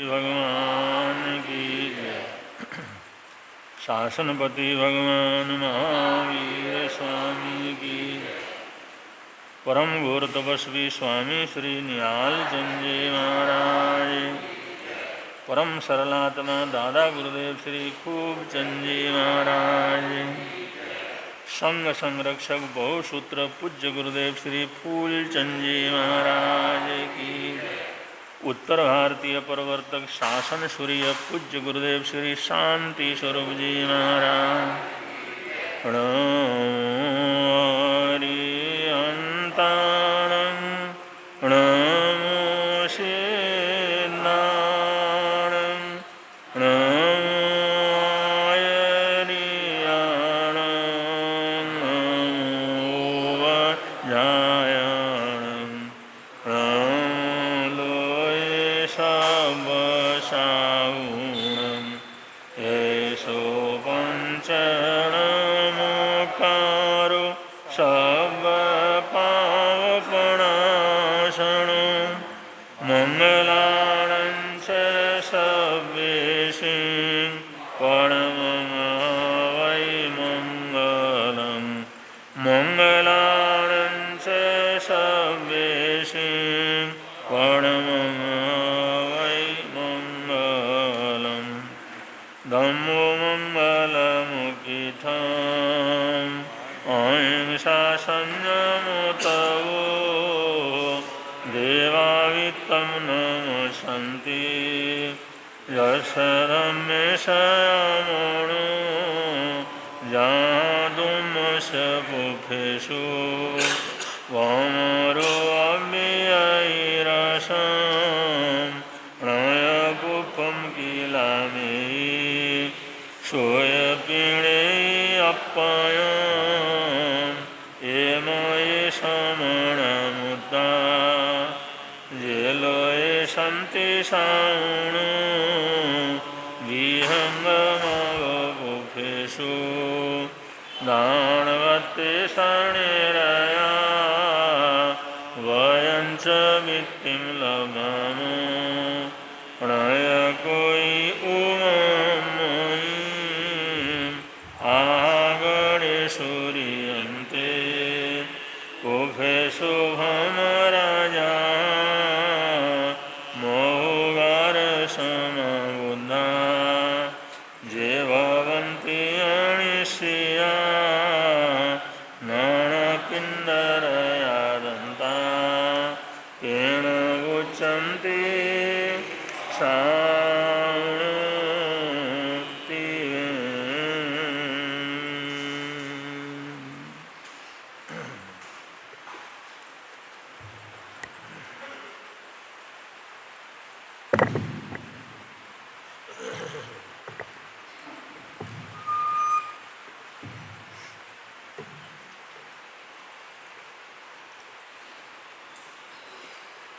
भगवान की जय। शासनपति भगवान महावीर स्वामी की जय। परम घोर तपस्वी स्वामी श्री निहाल चंद जी महाराज। परम सरलात्मा दादा गुरुदेव श्री खूब चंद जी महाराज। संघ संरक्षक बहुसूत्र पूज्य गुरुदेव श्री फूल चंद जी महाराज की। उत्तर भारतीय प्रवर्तक शासन सूर्य पूज्य गुरुदेव श्री शांति स्वरूप जी महाराज।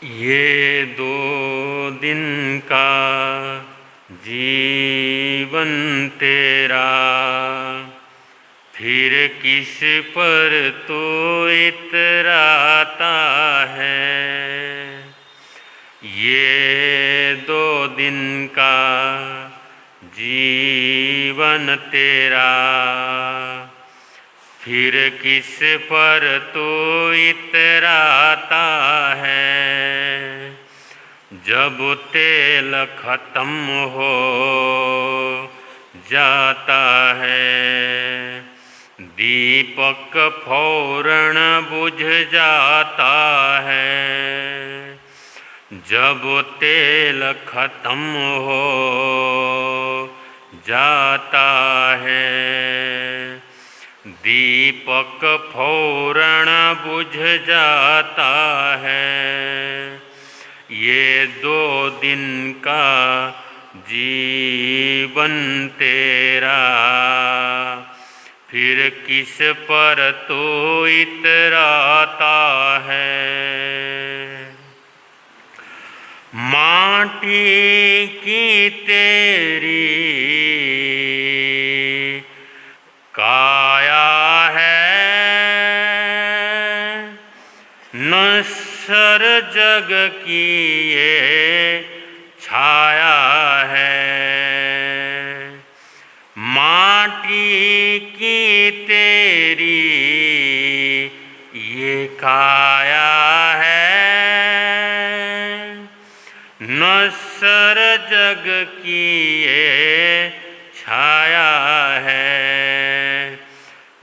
ये 2 दिन का जीवन तेरा फिर किस पर तो इतराता है। ये 2 दिन का जीवन तेरा फिर किस पर तो इतराता है। जब तेल खत्म हो जाता है दीपक फौरन बुझ जाता है। जब तेल खत्म हो जाता है दीपक फौरन बुझ जाता है। ये 2 दिन का जीवन तेरा फिर किस पर तो इतराता है। माटी की तेरी काया है नश्वर जग की ये छाया संवत्सर जग की ये छाया है।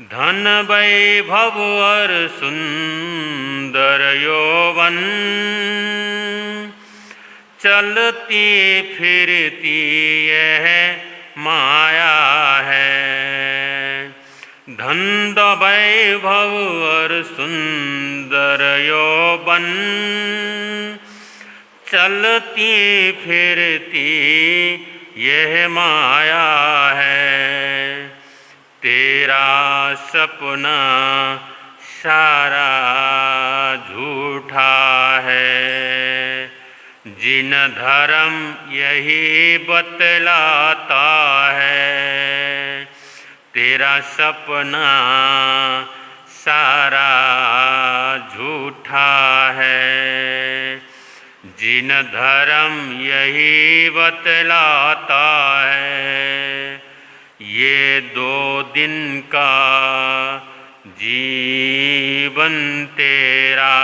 धन वैभव और सुंदर यौवन, चलती फिरती यह माया है। धन वैभव और सुंदर यौवन, चलती फिरती यह माया है। तेरा सपना सारा झूठा है। जिन धर्म यही बतलाता है। तेरा सपना सारा झूठा है। जिन धर्म यही बतलाता है। ये 2 दिन का जीवन तेरा,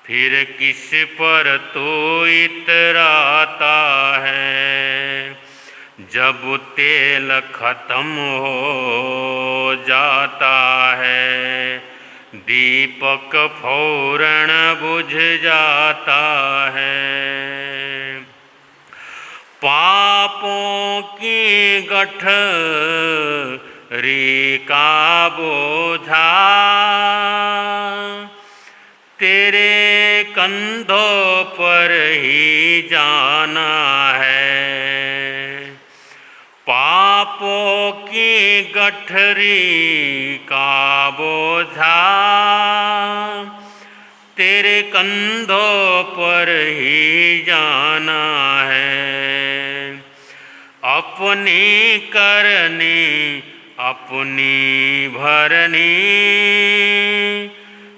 फिर किस पर तो इतराता है। जब तेल खत्म हो जाता है, दीपक फौरन बुझ जाता है। पापों की गठरी का बोझा तेरे कंधों पर ही जाना है। पापों की गठरी का बोझा तेरे कंधों पर ही जाना है। अपनी करनी अपनी भरनी,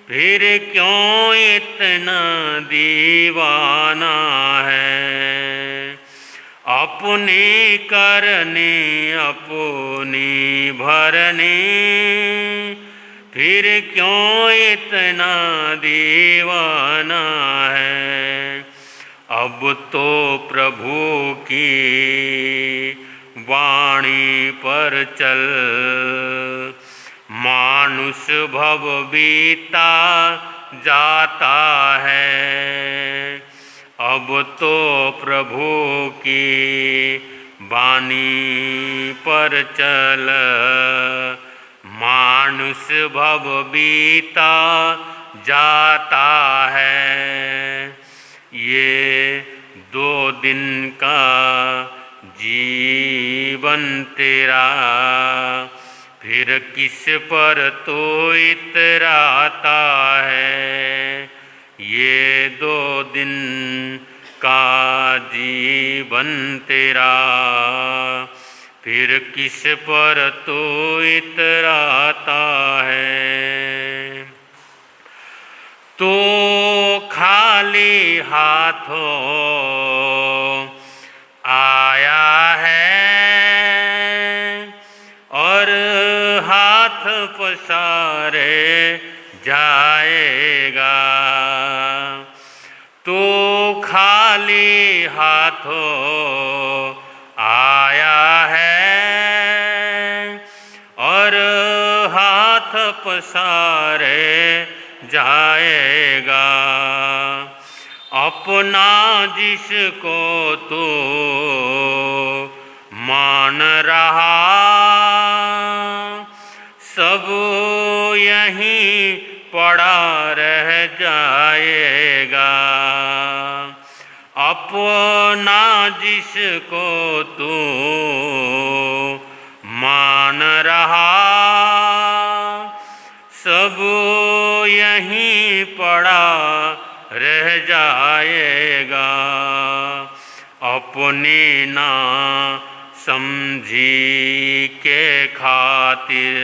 फिर क्यों इतना दीवाना है। अपनी करनी अपनी भरनी, फिर क्यों इतना दीवाना है। अब तो प्रभु की वाणी पर चल, मानुष भव बीता जाता है। अब तो प्रभु की वाणी पर चल, मानुष भव बीता जाता है। ये 2 दिन का जीवन तेरा, फिर किस पर तो इतराता है। ये 2 दिन का जीवन तेरा, फिर किस पर तो इतराता है। तो खाली हाथों आया है और हाथ पसारे जाएगा। तो खाली हाथों आया है और हाथ पसारे जाएगा। अपना जिसको तो मान रहा, सब यहीं पड़ा रह जाएगा। अपना जिसको तू मान रहा, सब यहीं पड़ा रह जाएगा। अपनी ना समझी के खातिर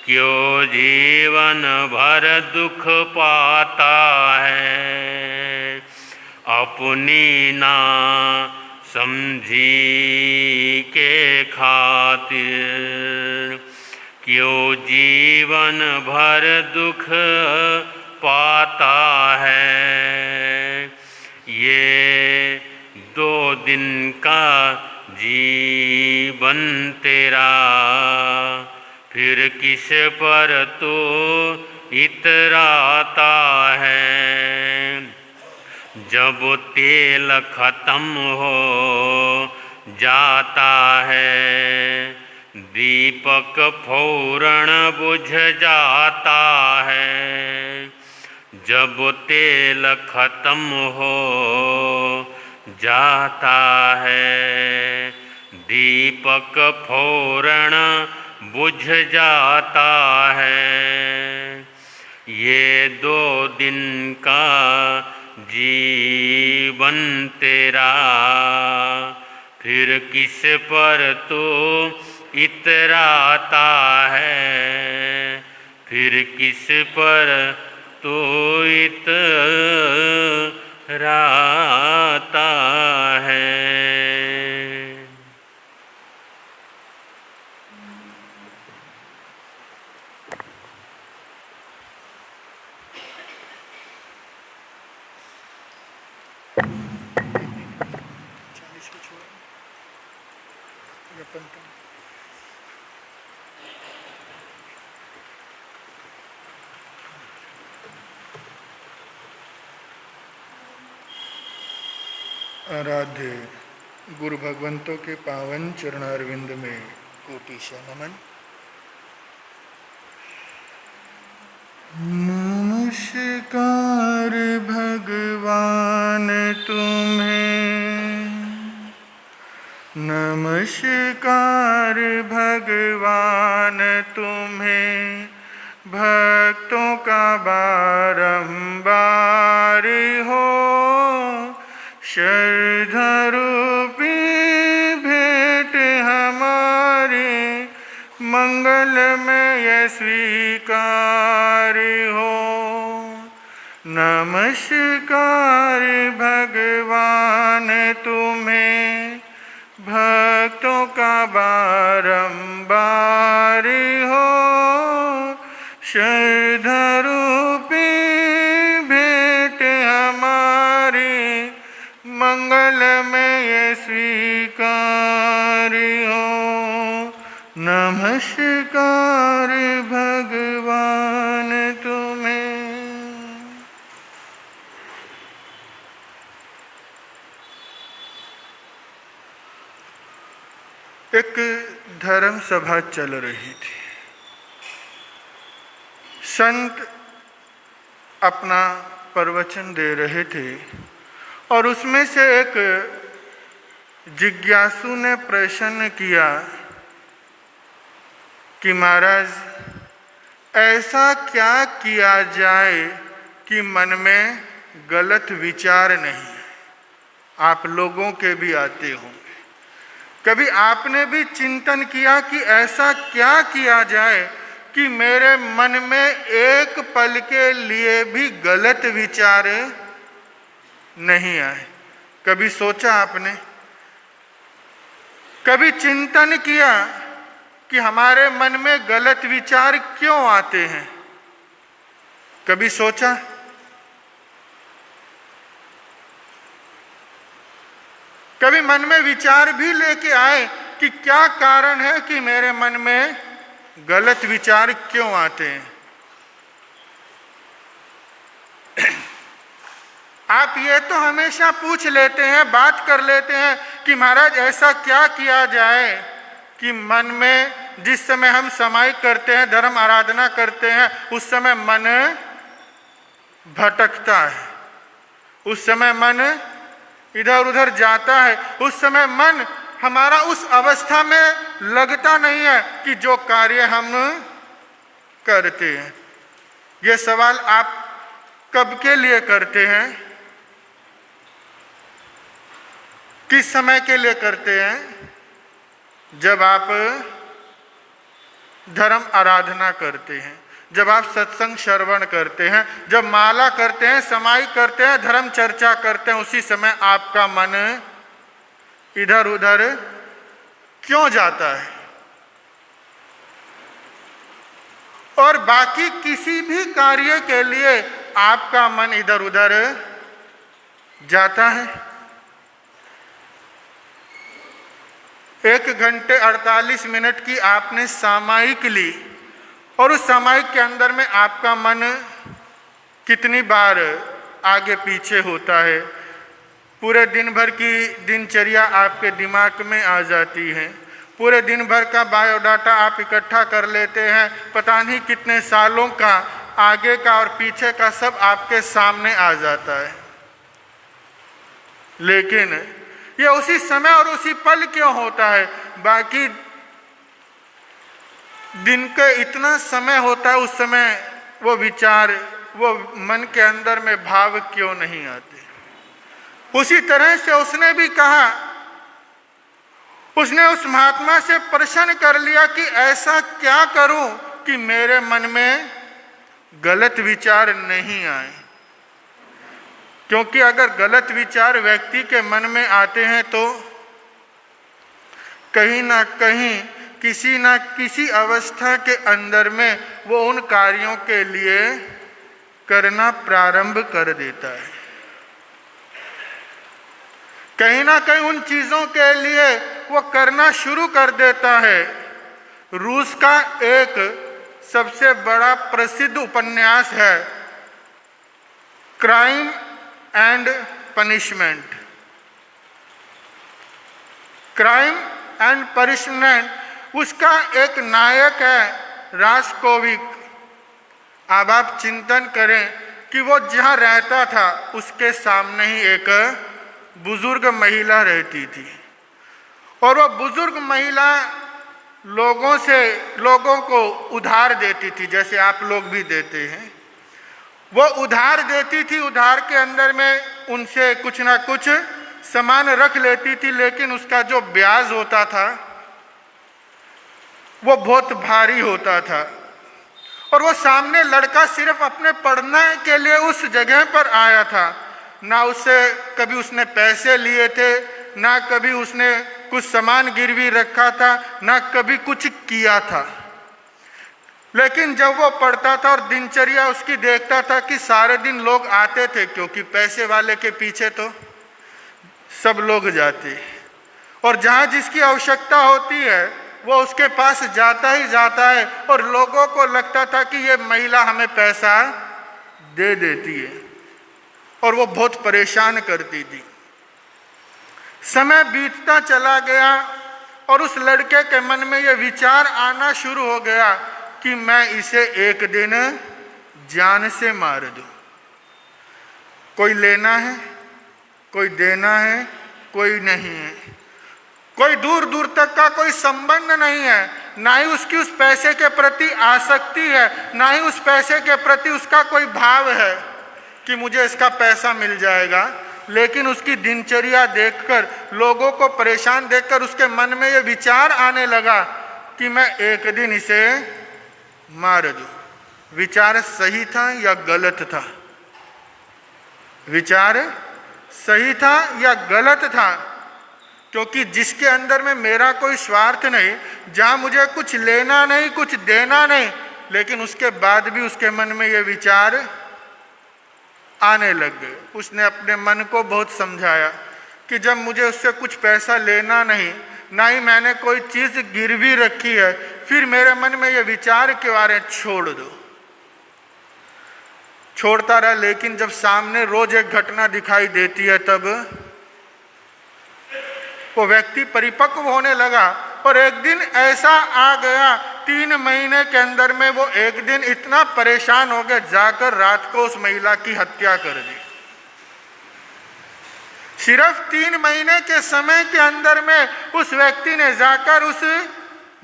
क्यों जीवन भर दुख पाता है। अपनी ना समझी के खातिर क्यों जीवन भर दुख पाता है। ये 2 दिन का जीवन तेरा, फिर किस पर तू इतराता है। जब तेल खत्म हो जाता है, दीपक फौरन बुझ जाता है। जब तेल खत्म हो जाता है, दीपक फौरन बुझ जाता है। ये 2 दिन का जीवन तेरा, फिर किस पर तू इतराता है। फिर किस पर तू इतराता है। आराध्य गुरु भगवंतों के पावन चरणारविंद में कोटिशा नमन। नमस्कार भगवान तुम्हें, नमस्कार भगवान तुम्हें, भक्तों का बारंबार हो श्रद्धा रूपी भेंट हमारे, मंगल में यह स्वीकार हो। नमस्कार भगवान तुम्हें, भक्तों का बारंबार हो श्रद्धा रूपी भेंट हमारी, मंगल में ये स्वीकार हो। नमस्कार भगवान तुम्हें। एक धर्म सभा चल रही थी। संत अपना प्रवचन दे रहे थे और उसमें से एक जिज्ञासु ने प्रश्न किया कि महाराज ऐसा क्या किया जाए कि मन में गलत विचार नहीं। आप लोगों के भी आते होंगे, कभी आपने भी चिंतन किया कि ऐसा क्या किया जाए कि मेरे मन में एक पल के लिए भी गलत विचार नहीं आए। कभी सोचा आपने, कभी चिंतन किया कि हमारे मन में गलत विचार क्यों आते हैं? कभी सोचा? कभी मन में विचार भी लेके आए कि क्या कारण है कि मेरे मन में गलत विचार क्यों आते हैं? आप ये तो हमेशा पूछ लेते हैं, बात कर लेते हैं कि महाराज ऐसा क्या किया जाए कि मन में जिस समय हम समाई करते हैं, धर्म आराधना करते हैं, उस समय मन भटकता है, उस समय मन इधर उधर जाता है, उस समय मन हमारा उस अवस्था में लगता नहीं है कि जो कार्य हम करते हैं। ये सवाल आप कब के लिए करते हैं? किस समय के लिए करते हैं? जब आप धर्म आराधना करते हैं, जब आप सत्संग श्रवण करते हैं, जब माला करते हैं, समाई करते हैं, धर्म चर्चा करते हैं, उसी समय आपका मन इधर उधर क्यों जाता है? और बाकी किसी भी कार्य के लिए आपका मन इधर उधर जाता है। 1 घंटे 48 मिनट की आपने सामयिक ली और उस सामयिक के अंदर में आपका मन कितनी बार आगे पीछे होता है। पूरे दिन भर की दिनचर्या आपके दिमाग में आ जाती है। पूरे दिन भर का बायोडाटा आप इकट्ठा कर लेते हैं। पता नहीं कितने सालों का आगे का और पीछे का सब आपके सामने आ जाता है। लेकिन ये उसी समय और उसी पल क्यों होता है? बाकी दिन के इतना समय होता है, उस समय वो विचार, वो मन के अंदर में भाव क्यों नहीं आते? उसी तरह से उसने भी कहा, उसने उस महात्मा से प्रश्न कर लिया कि ऐसा क्या करूं कि मेरे मन में गलत विचार नहीं आए। क्योंकि अगर गलत विचार व्यक्ति के मन में आते हैं तो कहीं ना कहीं किसी ना किसी अवस्था के अंदर में वो उन कार्यों के लिए करना प्रारंभ कर देता है। कहीं ना कहीं उन चीज़ों के लिए वो करना शुरू कर देता है। रूस का एक सबसे बड़ा प्रसिद्ध उपन्यास है crime and punishment. Crime and punishment, उसका एक नायक है रास्कोविक। अब आप चिंतन करें कि वो जहाँ रहता था उसके सामने ही एक बुजुर्ग महिला रहती थी और वो बुजुर्ग महिला लोगों को उधार देती थी, जैसे आप लोग भी देते हैं। वो उधार देती थी, उधार के अंदर में उनसे कुछ ना कुछ सामान रख लेती थी, लेकिन उसका जो ब्याज होता था वो बहुत भारी होता था। और वो सामने लड़का सिर्फ अपने पढ़ने के लिए उस जगह पर आया था। ना उससे कभी उसने पैसे लिए थे, ना कभी उसने कुछ सामान गिरवी रखा था, ना कभी कुछ किया था। लेकिन जब वो पढ़ता था और दिनचर्या उसकी देखता था कि सारे दिन लोग आते थे, क्योंकि पैसे वाले के पीछे तो सब लोग जाते, और जहाँ जिसकी आवश्यकता होती है वो उसके पास जाता ही जाता है। और लोगों को लगता था कि ये महिला हमें पैसा दे देती है, और वो बहुत परेशान करती थी। समय बीतता चला गया और उस लड़के के मन में ये विचार आना शुरू हो गया कि मैं इसे एक दिन जान से मार दूं। कोई लेना है, कोई देना है, कोई नहीं है, कोई दूर दूर तक का कोई संबंध नहीं है, ना ही उसकी उस पैसे के प्रति आसक्ति है, ना ही उस पैसे के प्रति उसका कोई भाव है कि मुझे इसका पैसा मिल जाएगा। लेकिन उसकी दिनचर्या देखकर, लोगों को परेशान देखकर उसके मन में ये विचार आने लगा कि मैं एक दिन इसे मार दूं। विचार सही था या गलत था? विचार सही था या गलत था? क्योंकि जिसके अंदर में मेरा कोई स्वार्थ नहीं, जहाँ मुझे कुछ लेना नहीं, कुछ देना नहीं, लेकिन उसके बाद भी उसके मन में ये विचार आने लग गए। उसने अपने मन को बहुत समझाया कि जब मुझे उससे कुछ पैसा लेना नहीं, ना ही मैंने कोई चीज़ गिरवी रखी है, फिर मेरे मन में ये विचार क्यों आ रहे? छोड़ दो। छोड़ता रहा, लेकिन जब सामने रोज एक घटना दिखाई देती है तब वो व्यक्ति परिपक्व होने लगा। और एक दिन ऐसा आ गया, 3 महीने के अंदर में वो एक दिन इतना परेशान हो गया, जाकर रात को उस महिला की हत्या कर दी। सिर्फ 3 महीने के समय के अंदर में उस व्यक्ति ने जाकर उस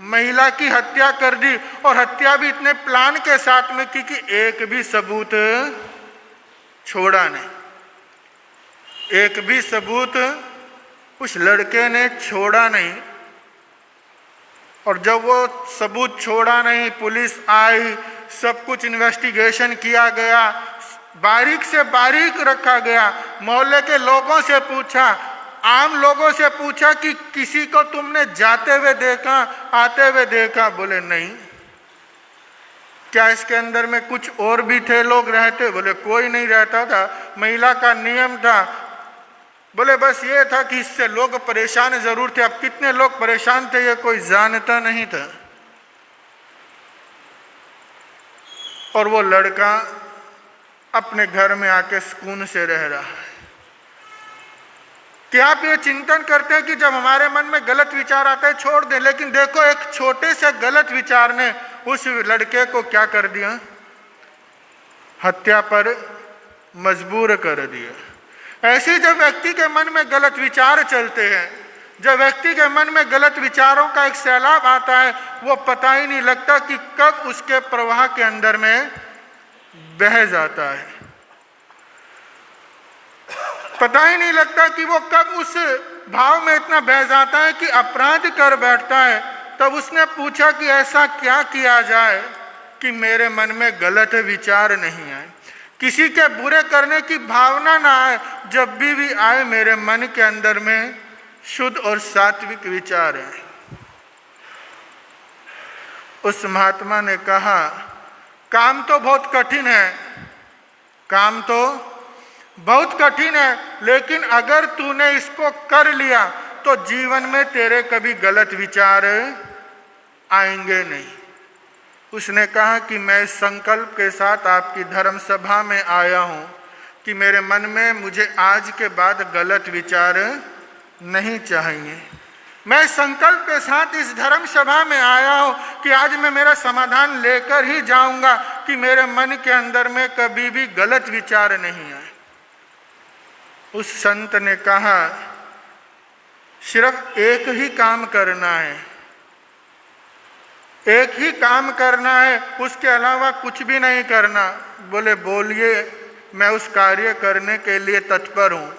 महिला की हत्या कर दी, और हत्या भी इतने प्लान के साथ में की कि एक भी सबूत छोड़ा नहीं। एक भी सबूत उस लड़के ने छोड़ा नहीं। और जब वो सबूत छोड़ा नहीं, पुलिस आई, सब कुछ इन्वेस्टिगेशन किया गया, बारीक से बारीक रखा गया। मोहल्ले के लोगों से पूछा, आम लोगों से पूछा कि किसी को तुमने जाते हुए देखा, आते हुए देखा? बोले नहीं। क्या इसके अंदर में कुछ और भी थे लोग रहते? बोले कोई नहीं रहता था, महिला का नियम था बोले बस ये था कि इससे लोग परेशान जरूर थे, अब कितने लोग परेशान थे ये कोई जानता नहीं था। और वो लड़का अपने घर में आके सुकून से रह रहा है। क्या आप ये चिंतन करते हैं कि जब हमारे मन में गलत विचार आता है छोड़ दें, लेकिन देखो एक छोटे से गलत विचार ने उस लड़के को क्या कर दिया, हत्या पर मजबूर कर दिया। ऐसे जब व्यक्ति के मन में गलत विचार चलते हैं, जब व्यक्ति के मन में गलत विचारों का एक सैलाब आता है, वो पता ही नहीं लगता कि कब उसके प्रवाह के अंदर में बह जाता है, पता ही नहीं लगता कि वो कब उस भाव में इतना बह जाता है कि अपराध कर बैठता है। तब उसने पूछा कि ऐसा क्या किया जाए कि मेरे मन में गलत विचार नहीं आए, किसी के बुरे करने की भावना ना आए, जब भी आए मेरे मन के अंदर में शुद्ध और सात्विक विचार है। उस महात्मा ने कहा काम तो बहुत कठिन है, काम तो बहुत कठिन है, लेकिन अगर तूने इसको कर लिया तो जीवन में तेरे कभी गलत विचार आएंगे नहीं। उसने कहा कि मैं इस संकल्प के साथ आपकी धर्म सभा में आया हूँ कि मेरे मन में मुझे आज के बाद गलत विचार नहीं चाहिए। मैं संकल्प के साथ इस धर्म सभा में आया हूँ कि आज मैं मेरा समाधान लेकर ही जाऊंगा कि मेरे मन के अंदर में कभी भी गलत विचार नहीं आए। उस संत ने कहा सिर्फ एक ही काम करना है, एक ही काम करना है, उसके अलावा कुछ भी नहीं करना। बोले बोलिए, मैं उस कार्य करने के लिए तत्पर हूँ।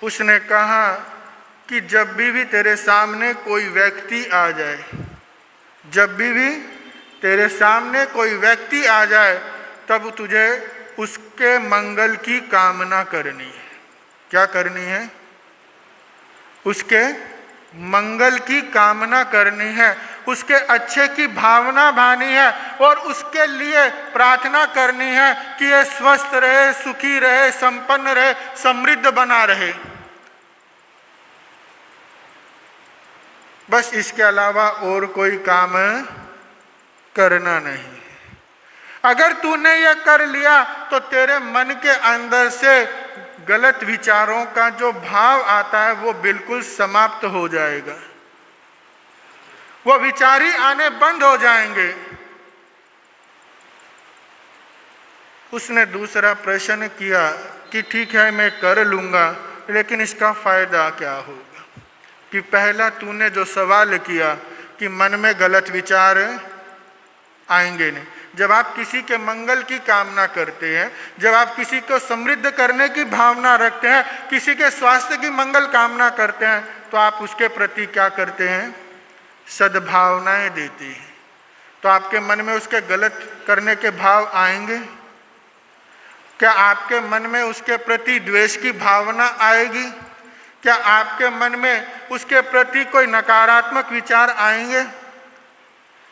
उसने कहा कि जब भी तेरे सामने कोई व्यक्ति आ जाए, जब भी तेरे सामने कोई व्यक्ति आ जाए, तब तुझे उसके मंगल की कामना करनी है। क्या करनी है? उसके मंगल की कामना करनी है, उसके अच्छे की भावना भानी है और उसके लिए प्रार्थना करनी है कि ये स्वस्थ रहे, सुखी रहे, संपन्न रहे, समृद्ध बना रहे। बस इसके अलावा और कोई काम करना नहीं। अगर तूने यह कर लिया तो तेरे मन के अंदर से गलत विचारों का जो भाव आता है वो बिल्कुल समाप्त हो जाएगा, वो विचार ही आने बंद हो जाएंगे। उसने दूसरा प्रश्न किया कि ठीक है मैं कर लूँगा, लेकिन इसका फायदा क्या होगा? कि पहला तूने जो सवाल किया कि मन में गलत विचार आएंगे नहीं। जब आप किसी के मंगल की कामना करते हैं, जब आप किसी को समृद्ध करने की भावना रखते हैं, किसी के स्वास्थ्य की मंगल कामना करते हैं, तो आप उसके प्रति क्या करते हैं? सद्भावनाएं देते हैं। तो आपके मन में उसके गलत करने के भाव आएंगे? क्या आपके मन में उसके प्रति द्वेष की भावना आएगी? क्या आपके मन में उसके प्रति कोई नकारात्मक विचार आएंगे?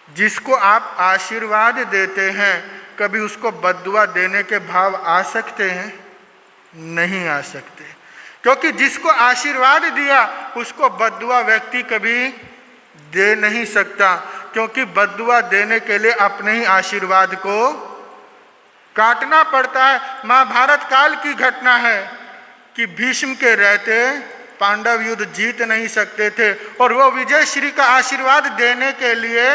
जिसको आप आशीर्वाद देते हैं, कभी उसको बद्दुआ देने के भाव आ सकते हैं? नहीं आ सकते, क्योंकि जिसको आशीर्वाद दिया उसको बद्दुआ व्यक्ति कभी दे नहीं सकता, क्योंकि बद्दुआ देने के लिए अपने ही आशीर्वाद को काटना पड़ता है। महाभारत काल की घटना है कि भीष्म के रहते पांडव युद्ध जीत नहीं सकते थे और वो विजय श्री का आशीर्वाद देने के लिए,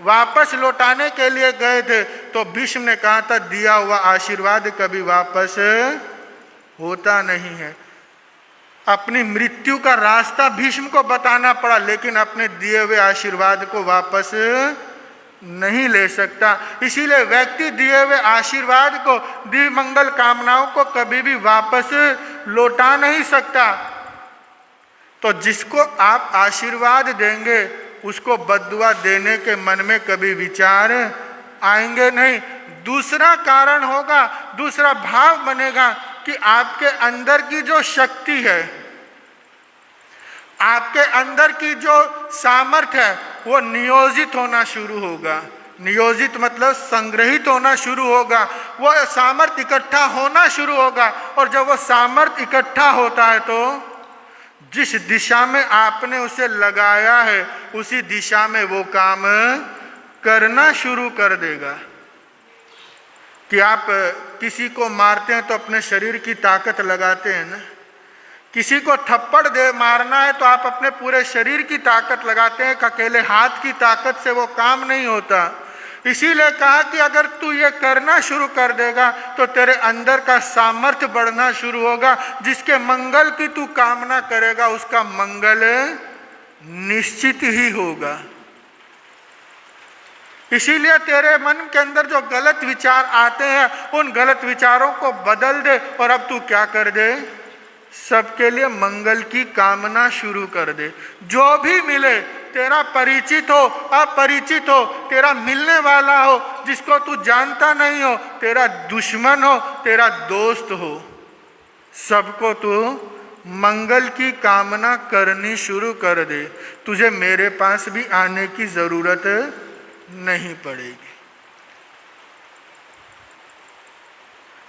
वापस लौटाने के लिए गए थे, तो भीष्म ने कहा था दिया हुआ आशीर्वाद कभी वापस होता नहीं है। अपनी मृत्यु का रास्ता भीष्म को बताना पड़ा, लेकिन अपने दिए हुए आशीर्वाद को वापस नहीं ले सकता। इसीलिए व्यक्ति दिए हुए आशीर्वाद को, दी मंगल कामनाओं को कभी भी वापस लौटा नहीं सकता। तो जिसको आप आशीर्वाद देंगे उसको बद्दुआ देने के मन में कभी विचार आएंगे नहीं। दूसरा कारण होगा, दूसरा भाव बनेगा कि आपके अंदर की जो शक्ति है, आपके अंदर की जो सामर्थ्य है, वो नियोजित होना शुरू होगा। नियोजित मतलब संग्रहित होना शुरू होगा, वो सामर्थ्य इकट्ठा होना शुरू होगा। और जब वो सामर्थ्य इकट्ठा होता है तो जिस दिशा में आपने उसे लगाया है उसी दिशा में वो काम करना शुरू कर देगा। कि आप किसी को मारते हैं तो अपने शरीर की ताकत लगाते हैं ना, किसी को थप्पड़ दे मारना है तो आप अपने पूरे शरीर की ताकत लगाते हैं, अकेले हाथ की ताकत से वो काम नहीं होता। इसीलिए कहा कि अगर तू ये करना शुरू कर देगा तो तेरे अंदर का सामर्थ्य बढ़ना शुरू होगा। जिसके मंगल की तू कामना करेगा उसका मंगल निश्चित ही होगा। इसीलिए तेरे मन के अंदर जो गलत विचार आते हैं उन गलत विचारों को बदल दे और अब तू क्या कर दे, सबके लिए मंगल की कामना शुरू कर दे। जो भी मिले, तेरा परिचित हो अपरिचित हो, तेरा मिलने वाला हो जिसको तू जानता नहीं हो, तेरा दुश्मन हो तेरा दोस्त हो, सबको तू मंगल की कामना करनी शुरू कर दे। तुझे मेरे पास भी आने की जरूरत नहीं पड़ेगी।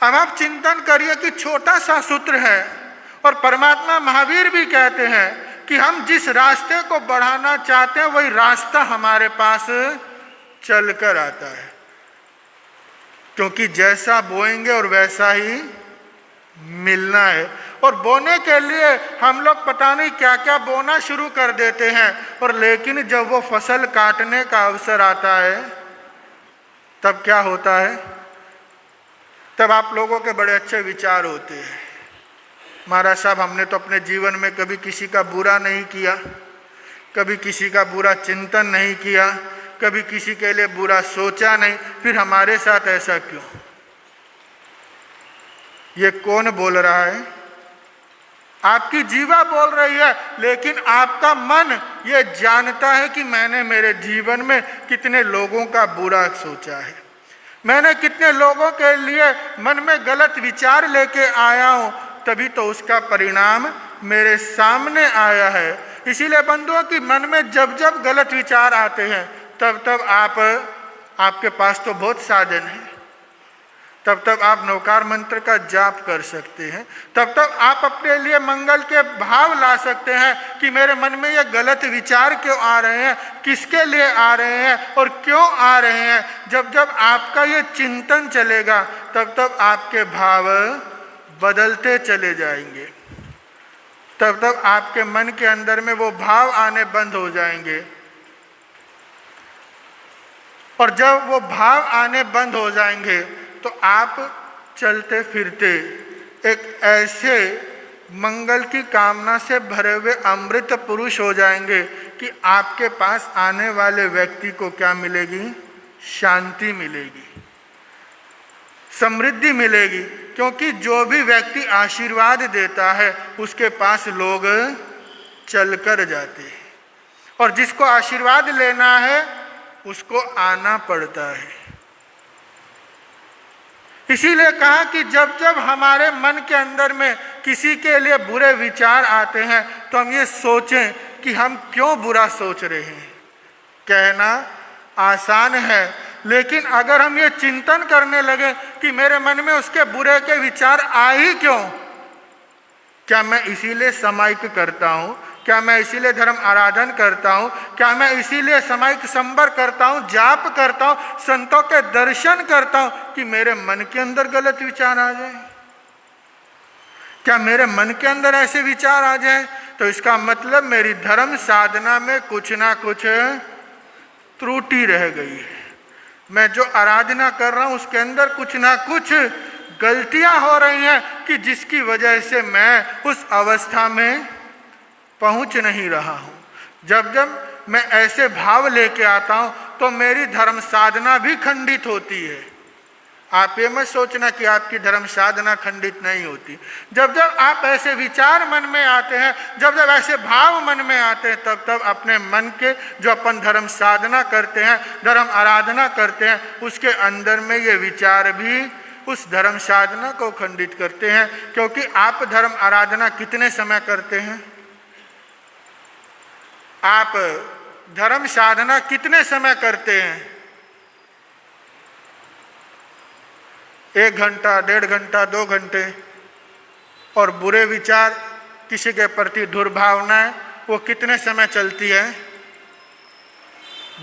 अब आप चिंतन करिए कि छोटा सा सूत्र है और परमात्मा महावीर भी कहते हैं कि हम जिस रास्ते को बढ़ाना चाहते हैं वही रास्ता हमारे पास चलकर आता है। क्योंकि जैसा बोएंगे और वैसा ही मिलना है। और बोने के लिए हम लोग पता नहीं क्या क्या बोना शुरू कर देते हैं, और लेकिन जब वो फसल काटने का अवसर आता है तब क्या होता है, तब आप लोगों के बड़े अच्छे विचार होते हैं। महाराज साहब, हमने तो अपने जीवन में कभी किसी का बुरा नहीं किया, कभी किसी का बुरा चिंतन नहीं किया, कभी किसी के लिए बुरा सोचा नहीं, फिर हमारे साथ ऐसा क्यों? ये कौन बोल रहा है? आपकी जीवा बोल रही है, लेकिन आपका मन ये जानता है कि मैंने मेरे जीवन में कितने लोगों का बुरा सोचा है, मैंने कितने लोगों के लिए मन में गलत विचार लेके आया हूं, तभी तो उसका परिणाम मेरे सामने आया है। इसीलिए बंधुओं कि मन में जब जब गलत विचार आते हैं तब तब आपके पास तो बहुत साधन है, तब आप नौकार मंत्र का जाप कर सकते हैं, तब आप अपने लिए मंगल के भाव ला सकते हैं कि मेरे मन में ये गलत विचार क्यों आ रहे हैं, किसके लिए आ रहे हैं और क्यों आ रहे हैं। जब जब आपका ये चिंतन चलेगा तब आपके भाव बदलते चले जाएंगे, तब आपके मन के अंदर में वो भाव आने बंद हो जाएंगे। और जब वो भाव आने बंद हो जाएंगे तो आप चलते फिरते एक ऐसे मंगल की कामना से भरे हुए अमृत पुरुष हो जाएंगे कि आपके पास आने वाले व्यक्ति को क्या मिलेगी? शांति मिलेगी, समृद्धि मिलेगी। क्योंकि जो भी व्यक्ति आशीर्वाद देता है उसके पास लोग चलकर जाते हैं, और जिसको आशीर्वाद लेना है उसको आना पड़ता है। इसीलिए कहा कि जब जब हमारे मन के अंदर में किसी के लिए बुरे विचार आते हैं तो हम ये सोचें कि हम क्यों बुरा सोच रहे हैं। कहना आसान है, लेकिन अगर हम ये चिंतन करने लगे कि मेरे मन में उसके बुरे के विचार आ ही क्यों, क्या मैं इसीलिए सामायिक करता हूँ, क्या मैं इसीलिए धर्म आराधन करता हूँ, क्या मैं इसीलिए सामायिक संबर करता हूँ, जाप करता हूँ, संतों के दर्शन करता हूँ कि मेरे मन के अंदर गलत विचार आ जाए? क्या मेरे मन के अंदर ऐसे विचार आ जाए तो इसका मतलब मेरी धर्म साधना में कुछ ना कुछ त्रुटि रह गई है। मैं जो आराधना कर रहा हूँ उसके अंदर कुछ ना कुछ गलतियां हो रही हैं कि जिसकी वजह से मैं उस अवस्था में पहुंच नहीं रहा हूं। जब जब मैं ऐसे भाव लेके आता हूं तो मेरी धर्म साधना भी खंडित होती है। आप ये मत सोचना कि आपकी धर्म साधना खंडित नहीं होती। जब जब आप ऐसे विचार मन में आते हैं, जब जब ऐसे भाव मन में आते हैं, तब अपने मन के जो अपन धर्म साधना करते हैं, धर्म आराधना करते हैं, उसके अंदर में ये विचार भी उस धर्म साधना को खंडित करते हैं। क्योंकि आप धर्म आराधना कितने समय करते हैं? आप धर्म साधना कितने समय करते हैं? 1 घंटा, 1.5 घंटा, 2 घंटे, और बुरे विचार, किसी के प्रति दुर्भावनाएं, वो कितने समय चलती है?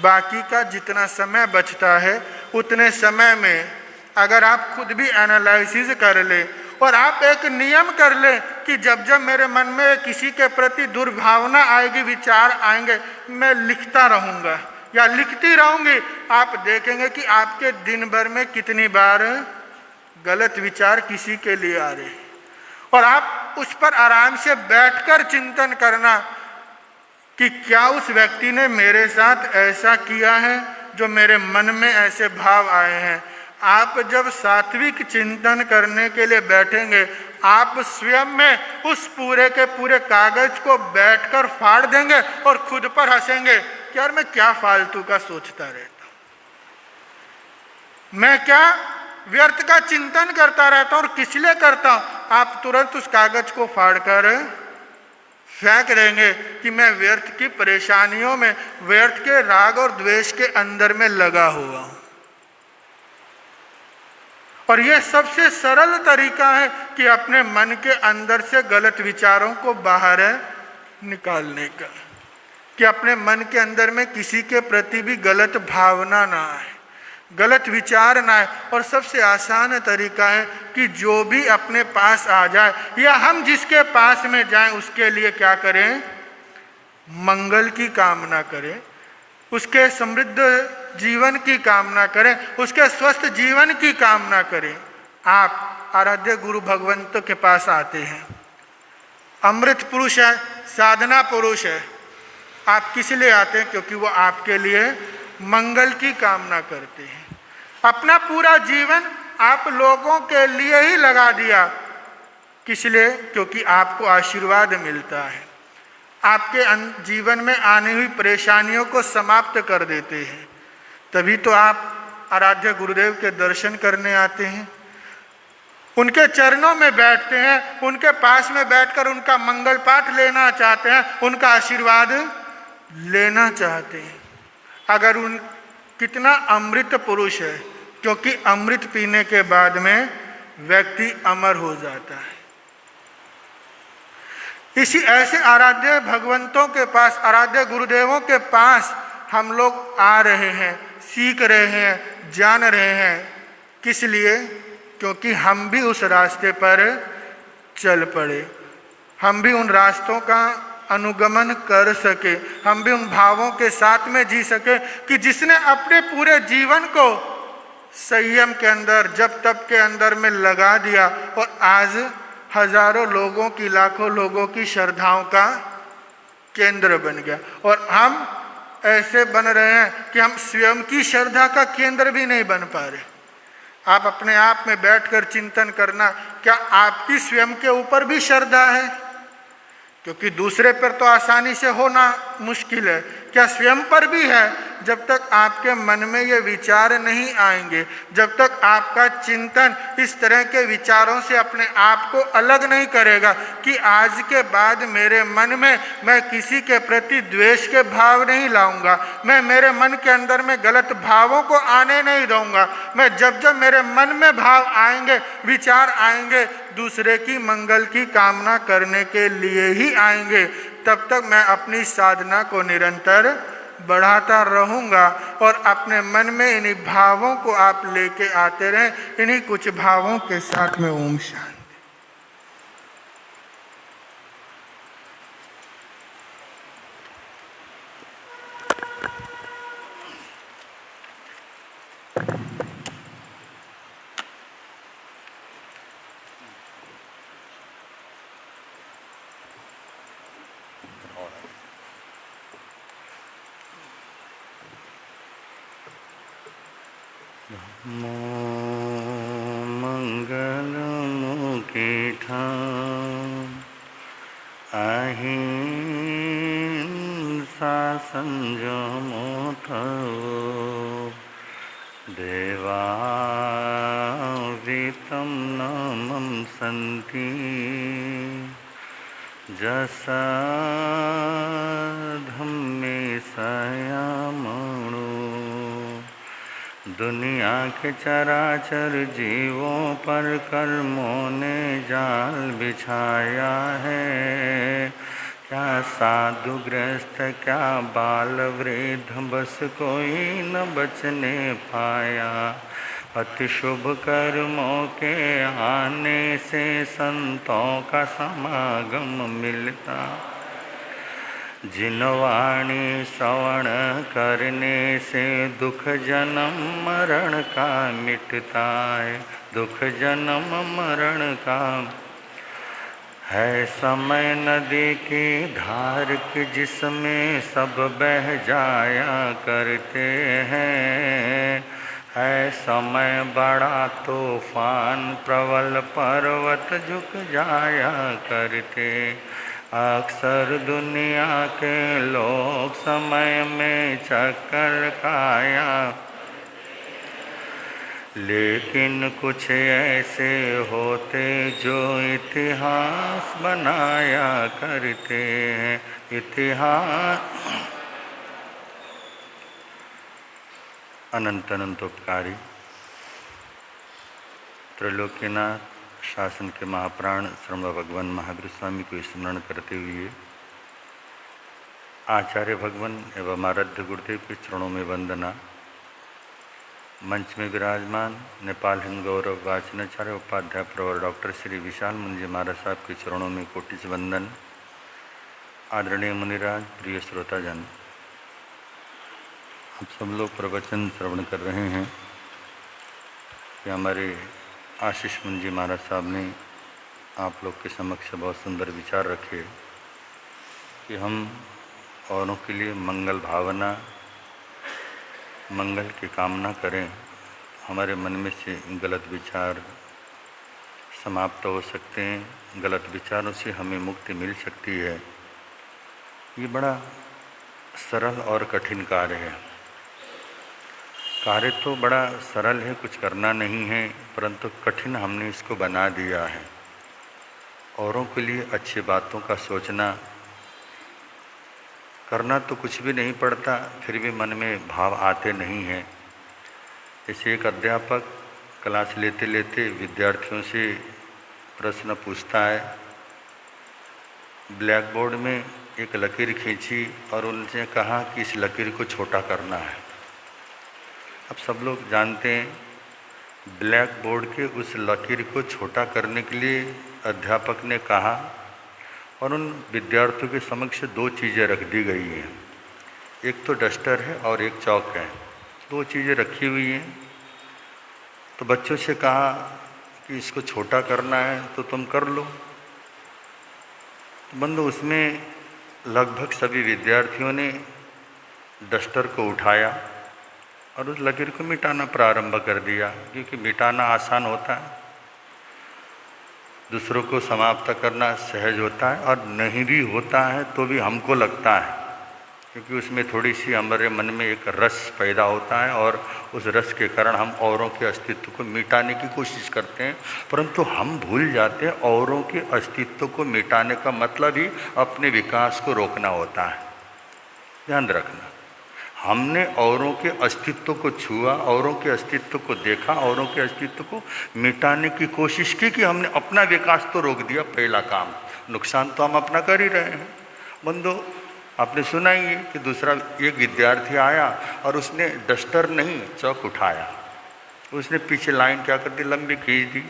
बाकी का जितना समय बचता है उतने समय में अगर आप खुद भी एनालिसिस कर ले और आप एक नियम कर ले कि जब जब मेरे मन में किसी के प्रति दुर्भावना आएगी, विचार आएंगे, मैं लिखता रहूँगा या लिखती रहूँगी, आप देखेंगे कि आपके दिन भर में कितनी बार गलत विचार किसी के लिए आ रहे हैं। और आप उस पर आराम से बैठकर चिंतन करना कि क्या उस व्यक्ति ने मेरे साथ ऐसा किया है जो मेरे मन में ऐसे भाव आए हैं। आप जब सात्विक चिंतन करने के लिए बैठेंगे, आप स्वयं में उस पूरे के पूरे कागज को बैठकर फाड़ देंगे और खुद पर हंसेंगे कि यार मैं क्या फालतू का सोचता रहता हूं, मैं क्या व्यर्थ का चिंतन करता रहता हूं और किस लिए करता हूं। आप तुरंत उस कागज को फाड़कर फेंक देंगे कि मैं व्यर्थ की परेशानियों में, व्यर्थ के राग और द्वेष के अंदर में लगा हुआ हूं। और यह सबसे सरल तरीका है कि अपने मन के अंदर से गलत विचारों को बाहर निकालने का, कि अपने मन के अंदर में किसी के प्रति भी गलत भावना ना आए, गलत विचार ना आए। और सबसे आसान तरीका है कि जो भी अपने पास आ जाए या हम जिसके पास में जाएं उसके लिए क्या करें? मंगल की कामना करें, उसके समृद्ध जीवन की कामना करें, उसके स्वस्थ जीवन की कामना करें। आप आराध्य गुरु भगवंतों के पास आते हैं, अमृत पुरुष है, साधना पुरुष है। आप किस लिए आते हैं? क्योंकि वो आपके लिए मंगल की कामना करते हैं। अपना पूरा जीवन आप लोगों के लिए ही लगा दिया। किस लिए? क्योंकि आपको आशीर्वाद मिलता है, आपके जीवन में आने हुई परेशानियों को समाप्त कर देते हैं। तभी तो आप आराध्य गुरुदेव के दर्शन करने आते हैं, उनके चरणों में बैठते हैं, उनके पास में बैठकर उनका मंगल पाठ लेना चाहते हैं, उनका आशीर्वाद लेना चाहते हैं। अगर उन कितना अमृत पुरुष है, क्योंकि अमृत पीने के बाद में व्यक्ति अमर हो जाता है। इसी ऐसे आराध्य भगवंतों के पास, आराध्य गुरुदेवों के पास हम लोग आ रहे हैं, सीख रहे हैं, जान रहे हैं। किस लिए? क्योंकि हम भी उस रास्ते पर चल पड़े, हम भी उन रास्तों का अनुगमन कर सके, हम भी उन भावों के साथ में जी सके कि जिसने अपने पूरे जीवन को संयम के अंदर, जब तब के अंदर में लगा दिया और आज हजारों लोगों की, लाखों लोगों की श्रद्धाओं का केंद्र बन गया। और हम ऐसे बन रहे हैं कि हम स्वयं की श्रद्धा का केंद्र भी नहीं बन पा रहे। आप अपने आप में बैठकर चिंतन करना, क्या आपकी स्वयं के ऊपर भी श्रद्धा है? क्योंकि दूसरे पर तो आसानी से होना मुश्किल है, क्या स्वयं पर भी है? जब तक आपके मन में ये विचार नहीं आएंगे, जब तक आपका चिंतन इस तरह के विचारों से अपने आप को अलग नहीं करेगा कि आज के बाद मेरे मन में मैं किसी के प्रति द्वेष के भाव नहीं लाऊंगा, मैं मेरे मन के अंदर में गलत भावों को आने नहीं दूंगा, मैं जब जब मेरे मन में भाव आएंगे, विचार आएंगे, दूसरे की मंगल की कामना करने के लिए ही आएंगे, तब तक मैं अपनी साधना को निरंतर बढ़ाता रहूँगा। और अपने मन में इन्हीं भावों को आप लेके आते रहें, इन्हीं कुछ भावों के साथ में ओम शांति। मंगल मुखी ठाम अहिंसा संयमो थो देवावितं नमं सन्ति जसा धम्मे संयमणो दुनिया के चराचर जीवों पर कर्मों ने जाल बिछाया है। क्या साधु गृहस्थ क्या बाल वृद्ध बस कोई न बचने पाया। अति शुभ कर्मों के आने से संतों का समागम मिलता। जिन वाणी श्रवण करने से दुख जन्म मरण का मिटता है। दुख जन्म मरण का है समय नदी की धार की जिसमें सब बह जाया करते हैं। है समय बड़ा तूफान प्रबल पर्वत झुक जाया करते। अक्सर दुनिया के लोग समय में चक्कर खाया, लेकिन कुछ ऐसे होते जो इतिहास बनाया करते हैं। इतिहास अनंत अनंतोपकारी त्रैलोक्यनाथ शासन के महाप्राण श्रम भगवान महावीर स्वामी को स्मरण करते हुए आचार्य भगवान एवं आराध्य गुरुदेव के चरणों में वंदना। मंच में विराजमान नेपाल हिंद गौरव वाचनाचार्य उपाध्याय प्रवर डॉक्टर श्री विशाल मुंजी महाराज साहब के चरणों में कोटि वंदन। आदरणीय मुनिराज, प्रिय श्रोताजन, आप सब लोग प्रवचन श्रवण कर रहे हैं कि हमारे आशीष मुंजी महाराज साहब ने आप लोग के समक्ष बहुत सुंदर विचार रखे कि हम औरों के लिए मंगल भावना, मंगल की कामना करें, हमारे मन में से गलत विचार समाप्त हो सकते हैं, गलत विचारों से हमें मुक्ति मिल सकती है। ये बड़ा सरल और कठिन कार्य है। कार्य तो बड़ा सरल है, कुछ करना नहीं है, परंतु कठिन हमने इसको बना दिया है। औरों के लिए अच्छी बातों का सोचना, करना तो कुछ भी नहीं पड़ता, फिर भी मन में भाव आते नहीं हैं। जैसे एक अध्यापक क्लास लेते लेते विद्यार्थियों से प्रश्न पूछता है, ब्लैक बोर्ड में एक लकीर खींची और उनसे कहा कि इस लकीर को छोटा करना है। अब सब लोग जानते हैं ब्लैक बोर्ड के उस लकीर को छोटा करने के लिए अध्यापक ने कहा और उन विद्यार्थियों के समक्ष दो चीज़ें रख दी गई हैं। एक तो डस्टर है और एक चौक है, दो चीज़ें रखी हुई हैं। तो बच्चों से कहा कि इसको छोटा करना है तो तुम कर लो। तो बंधु, उसमें लगभग सभी विद्यार्थियों ने डस्टर को उठाया और उस लकीर को मिटाना प्रारंभ कर दिया, क्योंकि मिटाना आसान होता है, दूसरों को समाप्त करना सहज होता है, और नहीं भी होता है तो भी हमको लगता है, क्योंकि उसमें थोड़ी सी हमारे मन में एक रस पैदा होता है और उस रस के कारण हम औरों के अस्तित्व को मिटाने की कोशिश करते हैं। परंतु हम भूल जाते हैं औरों के अस्तित्व को मिटाने का मतलब ही अपने विकास को रोकना होता है। ध्यान रखना, हमने औरों के अस्तित्व को छुआ, औरों के अस्तित्व को देखा, औरों के अस्तित्व को मिटाने की कोशिश की कि हमने अपना विकास तो रोक दिया। पहला काम, नुकसान तो हम अपना कर ही रहे हैं। बंधु, आपने सुना ही है कि दूसरा एक विद्यार्थी आया और उसने डस्टर नहीं चौक उठाया, उसने पीछे लाइन क्या कर दी, लंबी खींच दी।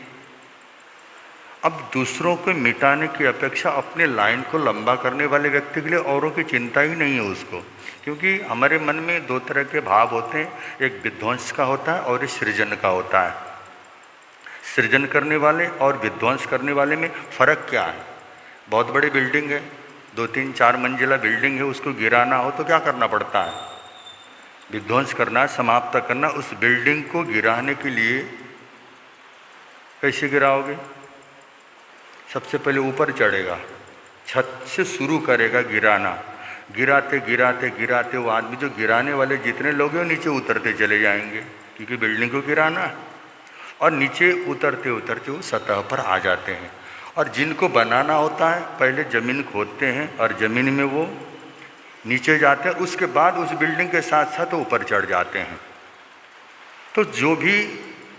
अब दूसरों को मिटाने की अपेक्षा अपने लाइन को लंबा करने वाले व्यक्ति के लिए औरों की चिंता ही नहीं है उसको, क्योंकि हमारे मन में दो तरह के भाव होते हैं, एक विध्वंस का होता है और एक सृजन का होता है। सृजन करने वाले और विध्वंस करने वाले में फ़र्क क्या है? बहुत बड़ी बिल्डिंग है, 2-3-4 मंजिला बिल्डिंग है, उसको गिराना हो तो क्या करना पड़ता है? विध्वंस करना, समाप्त करना। उस बिल्डिंग को गिराने के लिए कैसे गिराओगे? सबसे पहले ऊपर चढ़ेगा, छत से शुरू करेगा गिराना, गिराते गिराते गिराते वो आदमी जो गिराने वाले जितने लोग हैं नीचे उतरते चले जाएंगे, क्योंकि बिल्डिंग को गिराना है। और नीचे उतरते उतरते वो सतह पर आ जाते हैं। और जिनको बनाना होता है पहले ज़मीन खोदते हैं और ज़मीन में वो नीचे जाते हैं, उसके बाद उस बिल्डिंग के साथ साथ ऊपर चढ़ जाते हैं। तो जो भी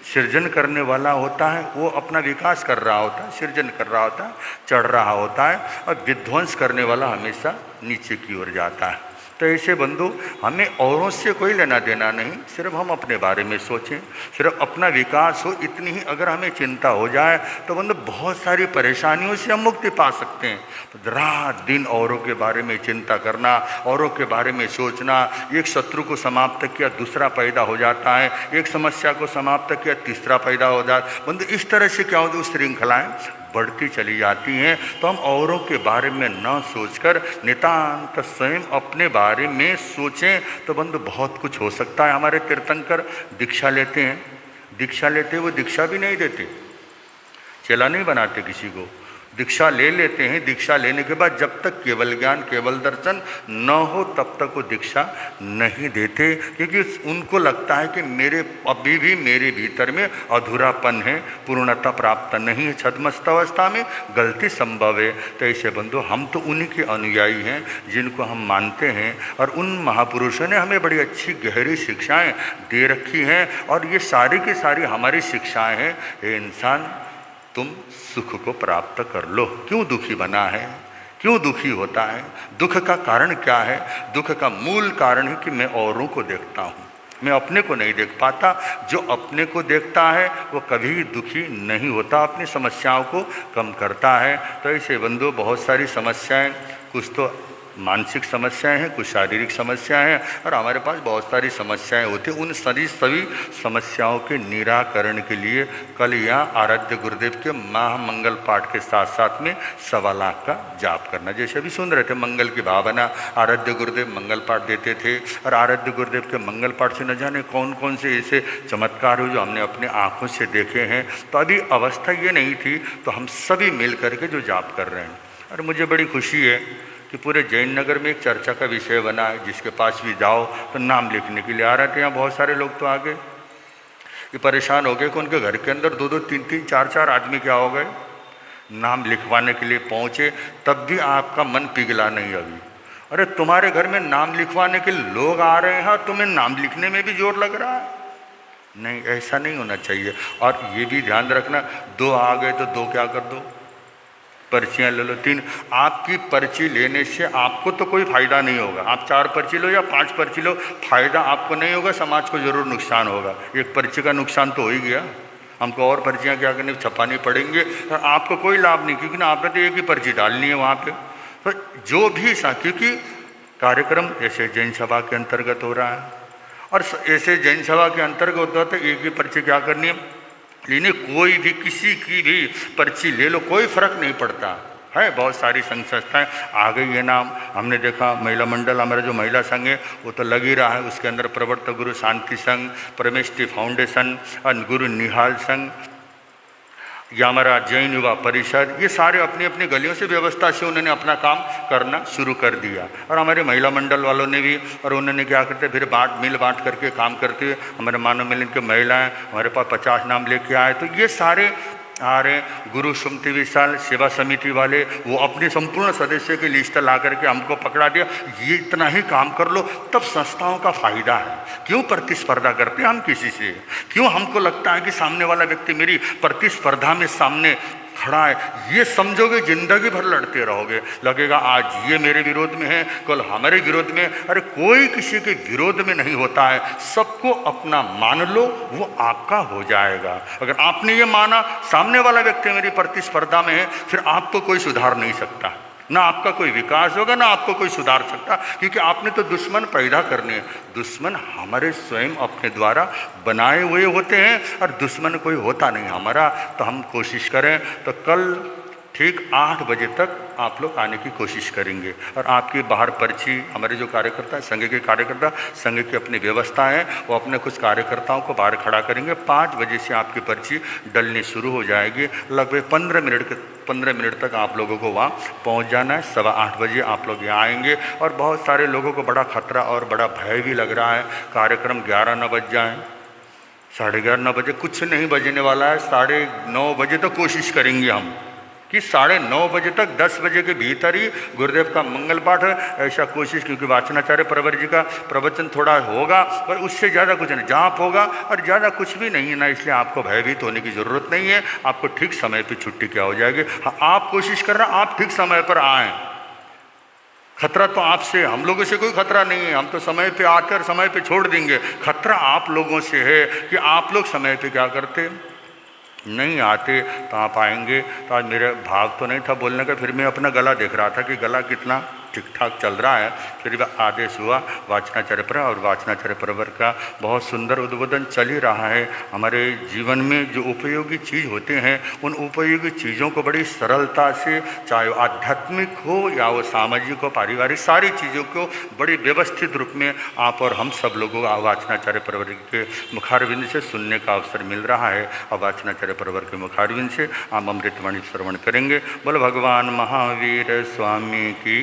सृजन करने वाला होता है वो अपना विकास कर रहा होता है, सृजन कर रहा होता है, चढ़ रहा होता है, और विध्वंस करने वाला हमेशा नीचे की ओर जाता है। तो ऐसे बंधु, हमें औरों से कोई लेना देना नहीं, सिर्फ हम अपने बारे में सोचें, सिर्फ अपना विकास हो, इतनी ही अगर हमें चिंता हो जाए तो बंधु बहुत सारी परेशानियों से हम मुक्ति पा सकते हैं। तो रात दिन औरों के बारे में चिंता करना, औरों के बारे में सोचना, एक शत्रु को समाप्त किया दूसरा पैदा हो जाता है, एक समस्या को समाप्त किया तीसरा पैदा हो जाता है। बंधु इस तरह से क्या होती है, श्रृंखलाएँ बढ़ती चली जाती हैं। तो हम औरों के बारे में न सोचकर नितांत स्वयं अपने बारे में सोचें तो बंधु बहुत कुछ हो सकता है। हमारे तीर्थंकर दीक्षा लेते हैं, दीक्षा लेते वो दीक्षा भी नहीं देते, चेला नहीं बनाते किसी को, दीक्षा ले लेते हैं। दीक्षा लेने के बाद जब तक केवल ज्ञान केवल दर्शन न हो तब तक वो दीक्षा नहीं देते, क्योंकि उनको लगता है कि मेरे अभी भी मेरे भीतर में अधूरापन है, पूर्णता प्राप्त नहीं है, छद्मस्त अवस्था में गलती संभव है। तो ऐसे बंधु, हम तो उन्हीं के अनुयायी हैं जिनको हम मानते हैं, और उन महापुरुषों ने हमें बड़ी अच्छी गहरी शिक्षाएँ दे रखी हैं, और ये सारी की सारी हमारी शिक्षाएँ हैं। हे इंसान, तुम सुख को प्राप्त कर लो। क्यों दुखी बना है, क्यों दुखी होता है, दुख का कारण क्या है? दुख का मूल कारण है कि मैं औरों को देखता हूँ, मैं अपने को नहीं देख पाता। जो अपने को देखता है वो कभी दुखी नहीं होता, अपनी समस्याओं को कम करता है। तो ऐसे बंधु, बहुत सारी समस्याएं, कुछ तो मानसिक समस्याएं हैं, कुछ शारीरिक समस्याएं हैं, और हमारे पास बहुत सारी समस्याएं होती हैं। उन सभी समस्याओं के निराकरण के लिए कल यहाँ आराध्य गुरुदेव के महामंगल पाठ के साथ साथ में 1.25 लाख का जाप करना, जैसे अभी सुन रहे थे मंगल की भावना, आराध्य गुरुदेव मंगल पाठ देते थे, और आराध्य गुरुदेव के मंगल पाठ से न जाने कौन कौन से ऐसे चमत्कार हो जो हमने अपने आँखों से देखे हैं। तो अभी अवस्था ये नहीं थी, तो हम सभी मिल करके जो जाप कर रहे हैं, और मुझे बड़ी खुशी है कि पूरे जैन नगर में एक चर्चा का विषय बना है, जिसके पास भी जाओ तो नाम लिखने के लिए आ रहे थे। यहाँ बहुत सारे लोग तो आ गए, ये परेशान हो गए कि उनके घर के अंदर 2-2, 3-3, 4-4 आदमी क्या हो गए, नाम लिखवाने के लिए पहुँचे, तब भी आपका मन पिघला नहीं अभी। अरे तुम्हारे घर में नाम लिखवाने के लोग आ रहे हैं, तुम्हें नाम लिखने में भी जोर लग रहा है? नहीं, ऐसा नहीं होना चाहिए। और ये भी ध्यान रखना, 2 आ गए तो 2 क्या कर दो, पर्चियाँ ले लो, 3। आपकी पर्ची लेने से आपको तो कोई फ़ायदा नहीं होगा। आप 4 पर्ची लो या 5 पर्ची लो, फ़ायदा आपको नहीं होगा, समाज को ज़रूर नुकसान होगा। एक पर्ची का नुकसान तो हो ही गया, हमको और पर्चियाँ क्या करनी, छपानी पड़ेंगे, और आपको कोई लाभ नहीं, क्योंकि ना आपने तो एक ही पर्ची डालनी है वहाँ पे। तो जो भी क्योंकि कार्यक्रम ऐसे जैन सभा के अंतर्गत हो रहा है, और ऐसे जैन सभा के अंतर्गत होता है तो एक ही पर्ची क्या करनी है लेने, कोई भी किसी की भी पर्ची ले लो, कोई फर्क नहीं पड़ता है। बहुत सारी संघ संस्थाएँ आ गई है नाम, हमने देखा महिला मंडल, हमारा जो महिला संघ है वो तो लग ही रहा है, उसके अंदर प्रवर्तक गुरु शांति संघ, परमेष्टि फाउंडेशन, और गुरु निहाल संघ, या हमारा जैन युवा परिषद, ये सारे अपनी अपनी गलियों से व्यवस्था से उन्होंने अपना काम करना शुरू कर दिया। और हमारे महिला मंडल वालों ने भी, और उन्होंने क्या करते फिर मिल बांट करके काम करते हुए, हमारे मानव मिलन के महिलाएं हमारे पास 50 नाम लेके आए। तो ये सारे आ रहे गुरु सुमति विशाल सेवा समिति वाले, वो अपने संपूर्ण सदस्य की लिस्ट ला करके हमको पकड़ा दिया, ये इतना ही काम कर लो, तब संस्थाओं का फायदा है। क्यों प्रतिस्पर्धा करते हैं हम किसी से? क्यों हमको लगता है कि सामने वाला व्यक्ति मेरी प्रतिस्पर्धा में सामने खड़ा है? ये समझोगे जिंदगी भर लड़ते रहोगे, लगेगा आज ये मेरे विरोध में है, कल हमारे विरोध में। अरे कोई किसी के विरोध में नहीं होता है, सबको अपना मान लो, वो आपका हो जाएगा। अगर आपने ये माना सामने वाला व्यक्ति मेरी प्रतिस्पर्धा में है, फिर आपको कोई सुधार नहीं सकता, ना आपका कोई विकास होगा, ना आपको कोई सुधार सकता, क्योंकि आपने तो दुश्मन पैदा करने हैं। दुश्मन हमारे स्वयं अपने द्वारा बनाए हुए होते हैं, और दुश्मन कोई होता नहीं हमारा। तो हम कोशिश करें तो कल ठीक 8 बजे तक आप लोग आने की कोशिश करेंगे, और आपकी बाहर पर्ची, हमारे जो कार्यकर्ता हैं, संघ के कार्यकर्ता, संघ की अपनी व्यवस्था है, वो अपने कुछ कार्यकर्ताओं को बाहर खड़ा करेंगे। 5 बजे से आपकी पर्ची डलनी शुरू हो जाएगी। लगभग 15 मिनट तक आप लोगों को वहाँ पहुँच जाना है। 8:15 बजे आप लोग यहाँ आएंगे। और बहुत सारे लोगों को बड़ा खतरा और बड़ा भय भी लग रहा है, कार्यक्रम 11 न बज जाए, 11:30 बजे कुछ नहीं बजने वाला है, 9:30 बजे तक कोशिश करेंगे हम कि 9:30 बजे तक 10 बजे के भीतर ही गुरुदेव का मंगल पाठ है, ऐसा कोशिश, क्योंकि वाचनाचार्य प्रवर जी का प्रवचन थोड़ा होगा पर उससे ज़्यादा कुछ नहीं, जाप होगा और ज़्यादा कुछ भी नहीं है ना, इसलिए आपको भयभीत होने की ज़रूरत नहीं है। आपको ठीक समय पर छुट्टी क्या हो जाएगी। हाँ, आप कोशिश कर रहे हैं आप ठीक समय पर आएँ। खतरा तो आपसे, हम लोगों से कोई खतरा नहीं है, हम तो समय पे आकर समय पे छोड़ देंगे। खतरा आप लोगों से है कि आप लोग समय पे क्या करते, नहीं आते। तो आप आएंगे। तो आज मेरा भाग तो नहीं था बोलने का, फिर मैं अपना गला देख रहा था कि गला कितना ठीक ठाक चल रहा है। फिर भी आदेश हुआ वाचनाचार्य पर, और वाचनाचार्य प्रवर का बहुत सुंदर उद्बोधन चल ही रहा है। हमारे जीवन में जो उपयोगी चीज़ होते हैं उन उपयोगी चीज़ों को बड़ी सरलता से, चाहे वो आध्यात्मिक हो या वो सामाजिक हो, पारिवारिक, सारी चीज़ों को बड़ी व्यवस्थित रूप में आप और हम सब लोगों को वाचनाचार्य प्रवर के मुखारविंद से सुनने का अवसर मिल रहा है। और वाचनाचार्य प्रवर के मुखारविंद से आप अमृतवाणी श्रवण करेंगे। बोलो भगवान महावीर स्वामी की।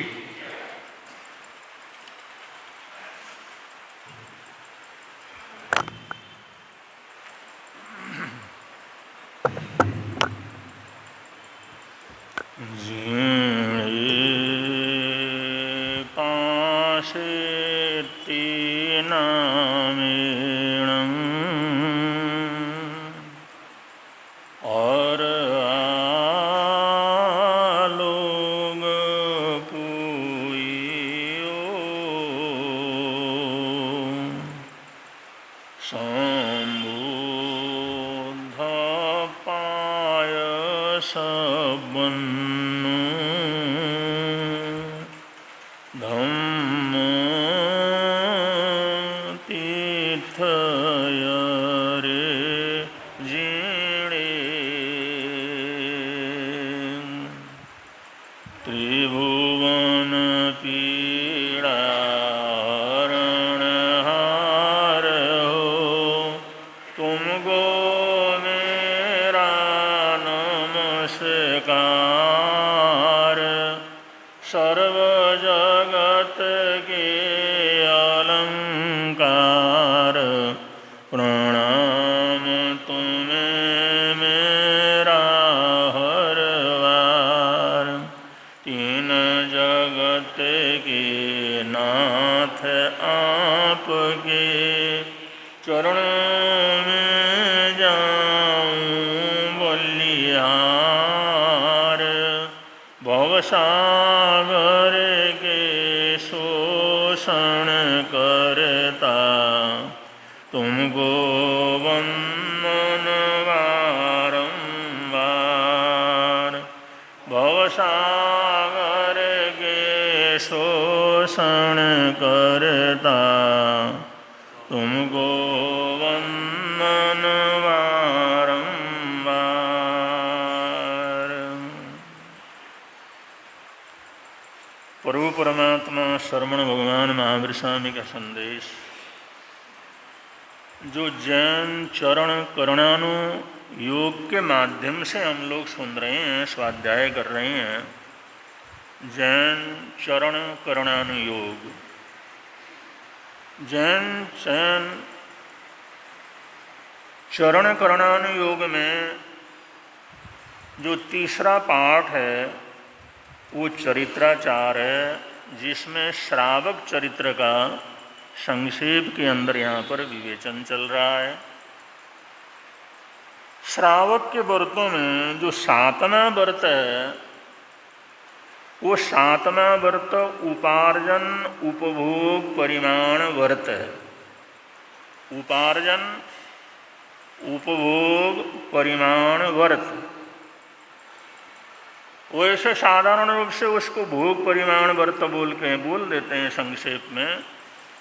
सागर के शोषण करता तुमको वंदन बारंबार। भवसागर के शोषण करता तुमको वंदन बारंबार। प्रभु परमात्मा श्रवण भगवान महावीर स्वामी का संदेश जो जैन चरण करुणानु योग के माध्यम से हम लोग सुन रहे हैं, स्वाध्याय कर रहे हैं। जैन चरण करुणानु योग, जैन चरण करुणानु योग में जो तीसरा पाठ है वो चरित्राचार है, जिसमें श्रावक चरित्र का संक्षेप के अंदर यहाँ पर विवेचन चल रहा है। श्रावक के व्रतों में जो 7वां व्रत है वो 7वां व्रत उपार्जन उपभोग परिमाण व्रत है। उपार्जन उपभोग परिमाण व्रत, वैसे साधारण रूप से उसको भोग परिमाण व्रत बोल देते हैं संक्षेप में,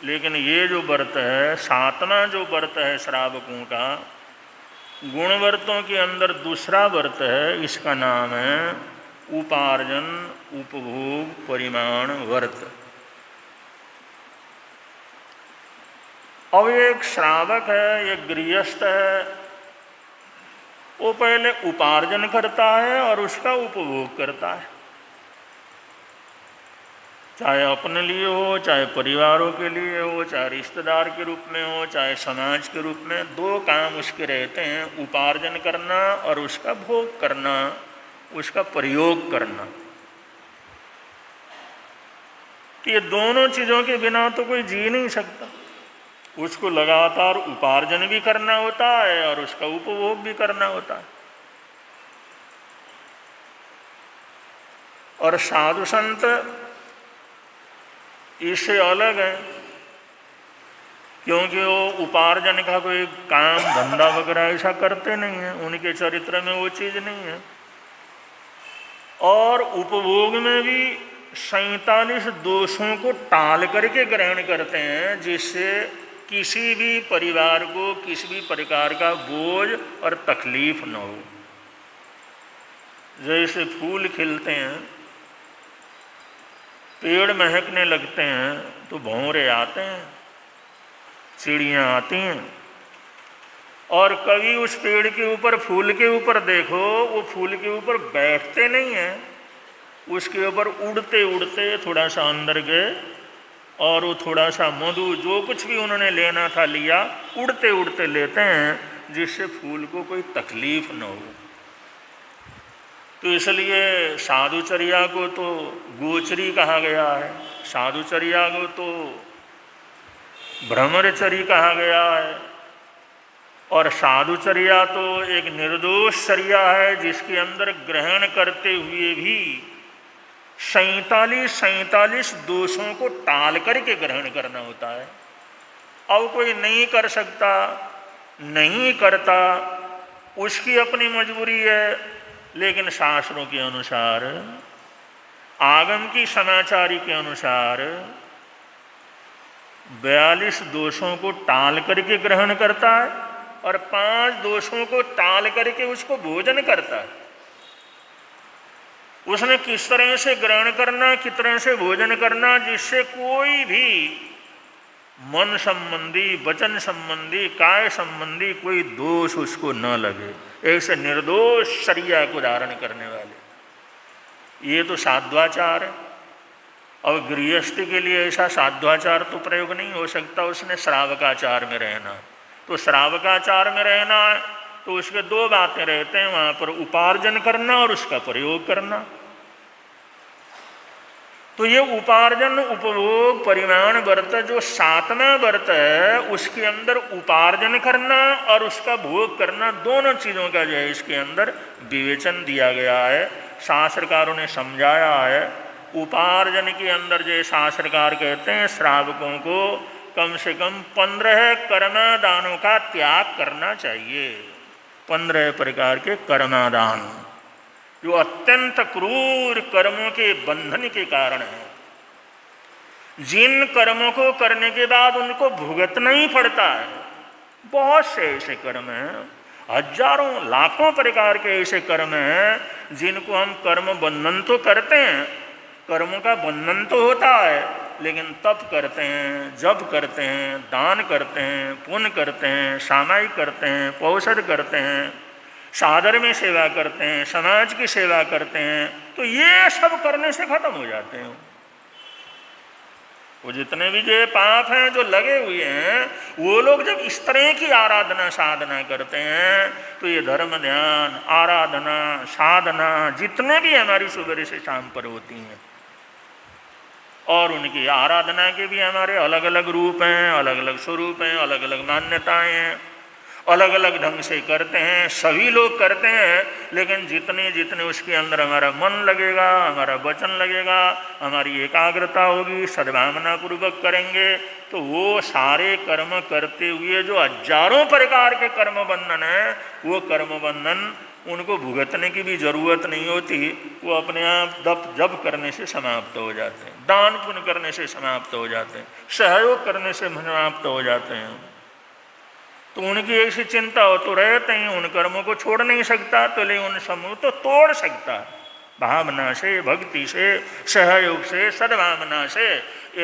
लेकिन ये जो व्रत है 7वां जो व्रत है श्रावकों का, गुण व्रतों के अंदर दूसरा व्रत है, इसका नाम है उपार्जन उपभोग परिमाण व्रत। अब एक श्रावक है, एक गृहस्थ है, वो पहले उपार्जन करता है और उसका उपभोग करता है, चाहे अपने लिए हो, चाहे परिवारों के लिए हो, चाहे रिश्तेदार के रूप में हो, चाहे समाज के रूप में। 2 काम उसके रहते हैं, उपार्जन करना और उसका भोग करना। उसका प्रयोग करना। कि ये दोनों चीज़ों के बिना तो कोई जी नहीं सकता। उसको लगातार उपार्जन भी करना होता है और उसका उपभोग भी करना होता है। और साधु संत इससे अलग है, क्योंकि वो उपार्जन का कोई काम धंधा वगैरह ऐसा करते नहीं है, उनके चरित्र में वो चीज़ नहीं है। और उपभोग में भी 47 दोषों को टाल करके ग्रहण करते हैं, जिससे किसी भी परिवार को किसी भी प्रकार का बोझ और तकलीफ न हो। जैसे फूल खिलते हैं, पेड़ महकने लगते हैं तो भौरे आते हैं, चिड़ियाँ आती हैं, और कभी उस पेड़ के ऊपर फूल के ऊपर देखो, वो फूल के ऊपर बैठते नहीं हैं, उसके ऊपर उड़ते उड़ते थोड़ा सा अंदर गए और वो थोड़ा सा मधु जो कुछ भी उन्होंने लेना था लिया, उड़ते उड़ते लेते हैं, जिससे फूल को कोई तकलीफ न हो। तो इसलिए साधुचर्या को तो गोचरी कहा गया है, साधुचर्या को तो भ्रमरचरी कहा गया है, और साधुचर्या तो एक निर्दोष चर्या है, जिसके अंदर ग्रहण करते हुए भी 47 दोषों को टाल करके ग्रहण करना होता है। अब कोई नहीं कर सकता, नहीं करता, उसकी अपनी मजबूरी है। लेकिन शास्त्रों के अनुसार, आगम की समाचारी के अनुसार 42 दोषों को टाल करके ग्रहण करता है और 5 दोषों को टाल करके उसको भोजन करता है। उसने किस तरह से ग्रहण करना, किस तरह से भोजन करना, जिससे कोई भी मन संबंधी, वचन संबंधी, काय संबंधी कोई दोष उसको न लगे, ऐसे निर्दोष चर्या को धारण करने वाले। ये तो साध्वाचार है। अब गृहस्थी के लिए ऐसा साध्वाचार तो प्रयोग नहीं हो सकता, उसने श्रावकाचार में रहना। तो श्रावकाचार में रहना है तो उसके 2 बातें रहते हैं, वहाँ पर उपार्जन करना और उसका प्रयोग करना। तो ये उपार्जन उपभोग परिमाण व्रत जो 7वां व्रत है, उसके अंदर उपार्जन करना और उसका भोग करना, दोनों चीज़ों का जो है इसके अंदर विवेचन दिया गया है। शास्त्रकारों ने समझाया है। उपार्जन के अंदर जो शास्त्रकार कहते हैं, श्रावकों को कम से कम 15 कर्मादानों का त्याग करना चाहिए। 15 प्रकार के कर्मादान जो अत्यंत क्रूर कर्मों के बंधन के कारण है, जिन कर्मों को करने के बाद उनको भुगतना ही पड़ता है। बहुत से ऐसे कर्म हैं, हजारों लाखों प्रकार के ऐसे कर्म हैं जिनको हम कर्म बंधन तो करते हैं, कर्मों का बंधन तो होता है, लेकिन तप करते हैं, जप करते हैं, दान करते हैं, पुण्य करते हैं, सामायिक करते हैं, पौषध करते हैं, सादर में सेवा करते हैं, समाज की सेवा करते हैं, तो ये सब करने से खत्म हो जाते हैं। वो जितने भी जो पाप हैं जो लगे हुए हैं, वो लोग जब इस तरह की आराधना साधना करते हैं, तो ये धर्म ध्यान, आराधना, साधना जितने भी हमारी सुबह से शाम पर होती हैं, और उनकी आराधना के भी हमारे अलग अलग रूप हैं, अलग अलग स्वरूप हैं, अलग अलग मान्यताएं हैं, अलग अलग ढंग से करते हैं, सभी लोग करते हैं। लेकिन जितने जितने उसके अंदर हमारा मन लगेगा, हमारा वचन लगेगा, हमारी एकाग्रता होगी, सद्भावना पूर्वक करेंगे, तो वो सारे कर्म करते हुए जो हजारों प्रकार के कर्म बंधन है, वो कर्म बंधन उनको भुगतने की भी जरूरत नहीं होती, वो अपने आप जप करने से समाप्त हो जाते हैं, दान पुण्य करने से समाप्त हो जाते हैं, सहयोग करने से समाप्त हो जाते हैं। तो उनकी ऐसी चिंता हो तो रहते ही उन कर्मों को छोड़ नहीं सकता, तो ले उन समूह तो तोड़ सकता है भावना से, भक्ति से, सहयोग से, सद्भावना से।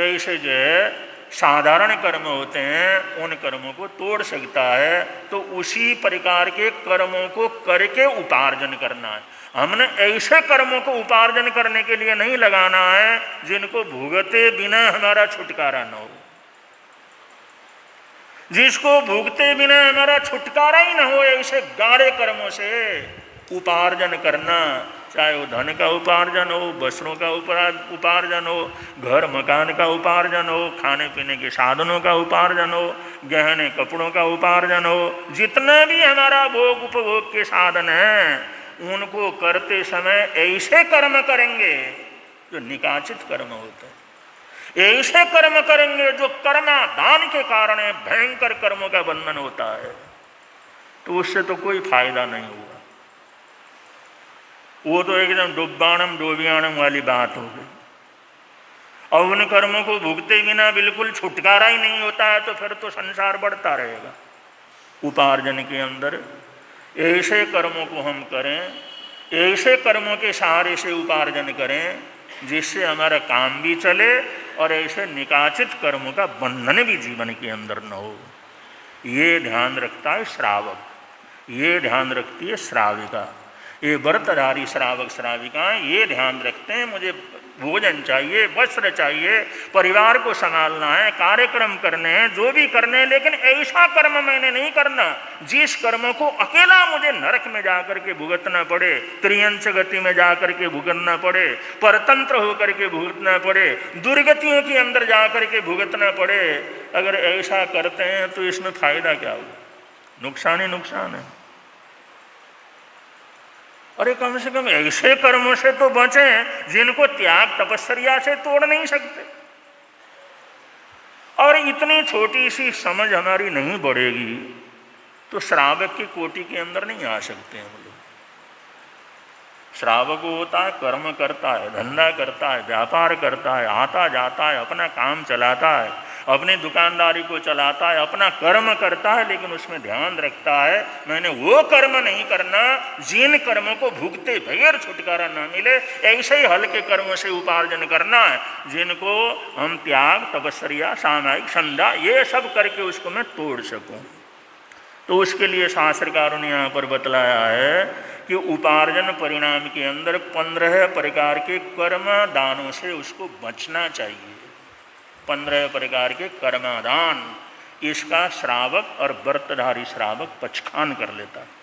ऐसे जो है साधारण कर्म होते हैं, उन कर्मों को तोड़ सकता है। तो उसी प्रकार के कर्मों को करके उपार्जन करना है। हमने ऐसे कर्मों को उपार्जन करने के लिए नहीं लगाना है जिनको भुगते बिना हमारा छुटकारा न हो, जिसको भुगते बिना हमारा छुटकारा ही न हो। ऐसे गाढ़े कर्मों से उपार्जन करना, चाहे वो धन का उपार्जन हो, वस्त्रों का उपार्जन हो, घर मकान का उपार्जन हो, खाने पीने के साधनों का उपार्जन हो, गहने कपड़ों का उपार्जन हो, जितना भी हमारा भोग उपभोग के साधन हैं उनको करते समय ऐसे कर्म करेंगे जो निकाचित कर्म होते हैं, ऐसे कर्म करेंगे जो कर्मादान के कारण भयंकर कर्मों का बंधन होता है, तो उससे तो कोई फायदा नहीं हुआ। वो तो एकदम डुब्बाणम डोबियाणम वाली बात हो गई। और उन कर्मों को भुगते बिना बिल्कुल छुटकारा ही नहीं होता है, तो फिर तो संसार बढ़ता रहेगा। उपार्जन के अंदर ऐसे कर्मों को हम करें, ऐसे कर्मों के सहारे से उपार्जन करें जिससे हमारा काम भी चले और ऐसे निकाचित कर्मों का बंधन भी जीवन के अंदर न हो। ये ध्यान रखता है श्रावक, ये ध्यान रखती है श्राविका। ये व्रतधारी श्रावक श्राविकाएँ ये ध्यान रखते हैं मुझे भोजन चाहिए, वस्त्र चाहिए, परिवार को संभालना है, कार्यक्रम करने हैं, जो भी करने हैं, लेकिन ऐसा कर्म मैंने नहीं करना जिस कर्म को अकेला मुझे नरक में जाकर के भुगतना पड़े, त्रियंच गति में जाकर के भुगतना पड़े, परतंत्र होकर के भुगतना पड़े, दुर्गतियों के अंदर जाकर के भुगतना पड़े। अगर ऐसा करते हैं तो इसमें फायदा क्या होगा? नुकसान ही नुकसान है। अरे कम से कम ऐसे कर्मों से तो बचें जिनको त्याग तपस्या से तोड़ नहीं सकते। और इतनी छोटी सी समझ हमारी नहीं बढ़ेगी तो श्रावक की कोटि के अंदर नहीं आ सकते हम लोग। श्रावक होता है, कर्म करता है, धंधा करता है, व्यापार करता है, आता जाता है, अपना काम चलाता है, अपनी दुकानदारी को चलाता है, अपना कर्म करता है, लेकिन उसमें ध्यान रखता है मैंने वो कर्म नहीं करना जिन कर्मों को भुगते बगैर छुटकारा ना मिले। ऐसे ही हल्के कर्मों से उपार्जन करना है जिनको हम त्याग तपस्या सामायिक संध्या ये सब करके उसको मैं तोड़ सकूं। तो उसके लिए शास्त्रकारों ने यहाँ पर बतलाया है कि उपार्जन परिणाम के अंदर 15 प्रकार के कर्म दानों से उसको बचना चाहिए। 15 प्रकार के कर्मादान, इसका श्रावक और व्रतधारी श्रावक पक्षखान कर लेता है।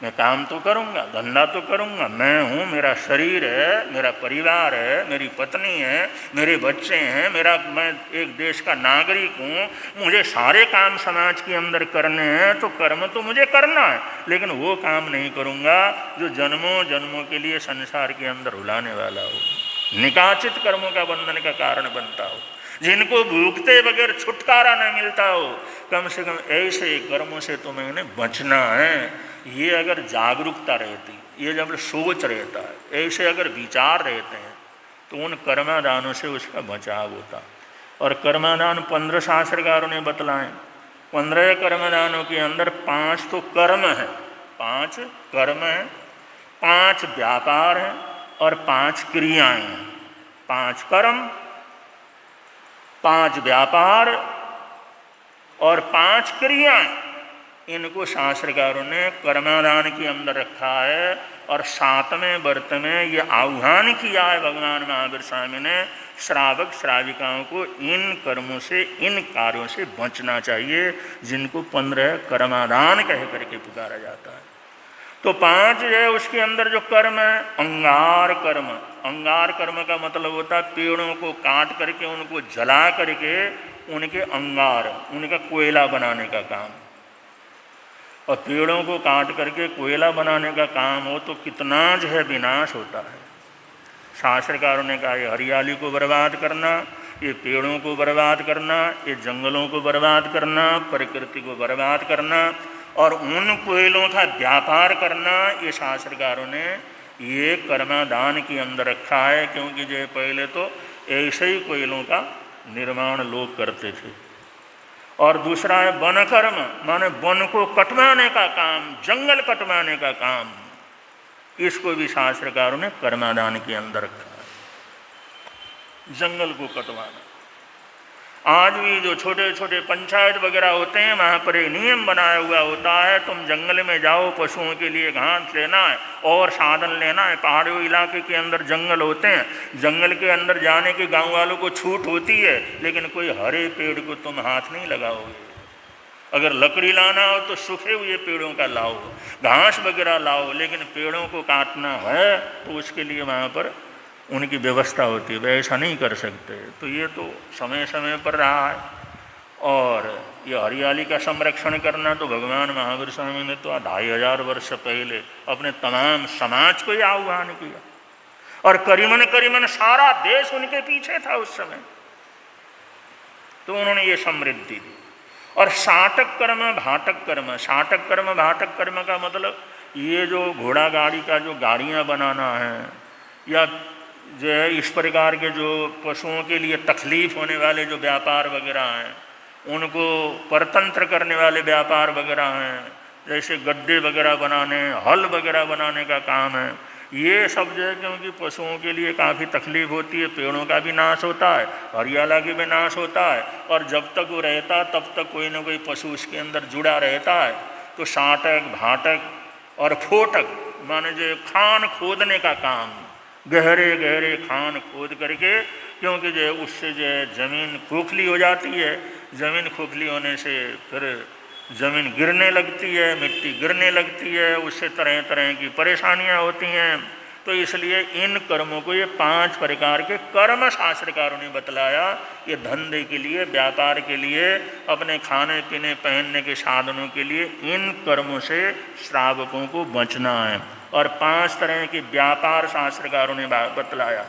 मैं काम तो करूँगा, धंधा तो करूँगा, मैं हूँ, मेरा शरीर है, मेरा परिवार है, मेरी पत्नी है, मेरे बच्चे हैं, मैं एक देश का नागरिक हूँ, मुझे सारे काम समाज के अंदर करने हैं, तो कर्म तो मुझे करना है, लेकिन वो काम नहीं करूँगा जो जन्मों जन्मों के लिए संसार के अंदर रुलाने वाला हो, निकाचित कर्मों का बंधन का कारण बनता हो, जिनको भूखते बगैर छुटकारा न मिलता हो। कम से कम ऐसे कर्मों से तो मैंने बचना है। ये अगर जागरूकता रहती, ये जब सोच रहता है, ऐसे अगर विचार रहते हैं तो उन कर्मादानों से उसका बचाव होता। और कर्मादान 15 शास्त्रकारों ने बतलाएं। 15 कर्मदानों के अंदर 5 तो कर्म है, 5 कर्म है, 5 व्यापार हैं और 5 क्रियाएं हैं। 5 कर्म, 5 व्यापार और 5 क्रियाएं, इनको शास्त्रकारों ने कर्मादान के अंदर रखा है। और 7वें व्रत में ये आह्वान किया है भगवान महावीर स्वामी ने श्रावक श्राविकाओं को इन कर्मों से, इन कार्यों से बचना चाहिए जिनको 15 कर्मादान कह करके पुकारा जाता है। तो 5 जो है उसके अंदर जो कर्म है, अंगार कर्म। अंगार कर्म का मतलब होता है पेड़ों को काट करके उनको जला करके उनके अंगार, उनका कोयला बनाने का काम। और पेड़ों को काट करके कोयला बनाने का काम हो तो कितना जो है विनाश होता है। शास्त्रकारों ने कहा ये हरियाली को बर्बाद करना, ये पेड़ों को बर्बाद करना, ये जंगलों को बर्बाद करना, प्रकृति को बर्बाद करना और उन कोयलों का व्यापार करना, ये शास्त्रकारों ने ये कर्मादान के अंदर रखा है। क्योंकि जो पहले तो ऐसे ही कोयलों का निर्माण लोग करते थे। और दूसरा है वन कर्म, माने वन को कटवाने का काम, जंगल कटवाने का काम, इसको भी शास्त्रकारों ने कर्मादान के अंदर रखा है, जंगल को कटवाना। आज भी जो छोटे छोटे पंचायत वगैरह होते हैं वहाँ पर एक नियम बनाया हुआ होता है, तुम जंगल में जाओ, पशुओं के लिए घास लेना है और साधन लेना है। पहाड़ी इलाके के अंदर जंगल होते हैं, जंगल के अंदर जाने के गांव वालों को छूट होती है, लेकिन कोई हरे पेड़ को तुम हाथ नहीं लगाओगे। अगर लकड़ी लाना हो तो सूखे हुए पेड़ों का लाओ, घास वगैरह लाओ, लेकिन पेड़ों को काटना है तो उसके लिए वहाँ पर उनकी व्यवस्था होती है, वे ऐसा नहीं कर सकते। तो ये तो समय समय पर रहा है। और ये हरियाली का संरक्षण करना तो भगवान महावीर स्वामी ने तो 2500 वर्ष पहले अपने तमाम समाज को ही आह्वान किया, और करीबन सारा देश उनके पीछे था उस समय। तो उन्होंने ये समृद्धि दी। और साटक कर्म भाटक कर्म, साटक कर्म भाटक कर्म का मतलब ये जो घोड़ा गाड़ी का जो गाड़ियाँ बनाना है, या जो है इस प्रकार के जो पशुओं के लिए तकलीफ होने वाले जो व्यापार वगैरह हैं, उनको परतंत्र करने वाले व्यापार वगैरह हैं, जैसे गड्ढे वगैरह बनाने, हल वगैरह बनाने का काम है, ये सब जो है क्योंकि पशुओं के लिए काफ़ी तकलीफ होती है, पेड़ों का भी नाश होता है, हरियाला का भी नाश होता है, और जब तक वो रहता है तब तक कोई ना कोई पशु उसके अंदर जुड़ा रहता है। तो साटक भाटक और फोटक माने जो खान खोदने का काम, गहरे गहरे खान खोद करके, क्योंकि जो है उससे जो है ज़मीन खोखली हो जाती है, ज़मीन खोखली होने से फिर ज़मीन गिरने लगती है, मिट्टी गिरने लगती है, उससे तरह तरह की परेशानियां होती हैं। तो इसलिए इन कर्मों को, ये 5 प्रकार के कर्म शास्त्रकारों ने बतलाया। ये धंधे के लिए, व्यापार के लिए, अपने खाने पीने पहनने के साधनों के लिए इन कर्मों से श्रावकों को बचना है। और 5 तरह के व्यापार शास्त्रकारों ने बतलाया।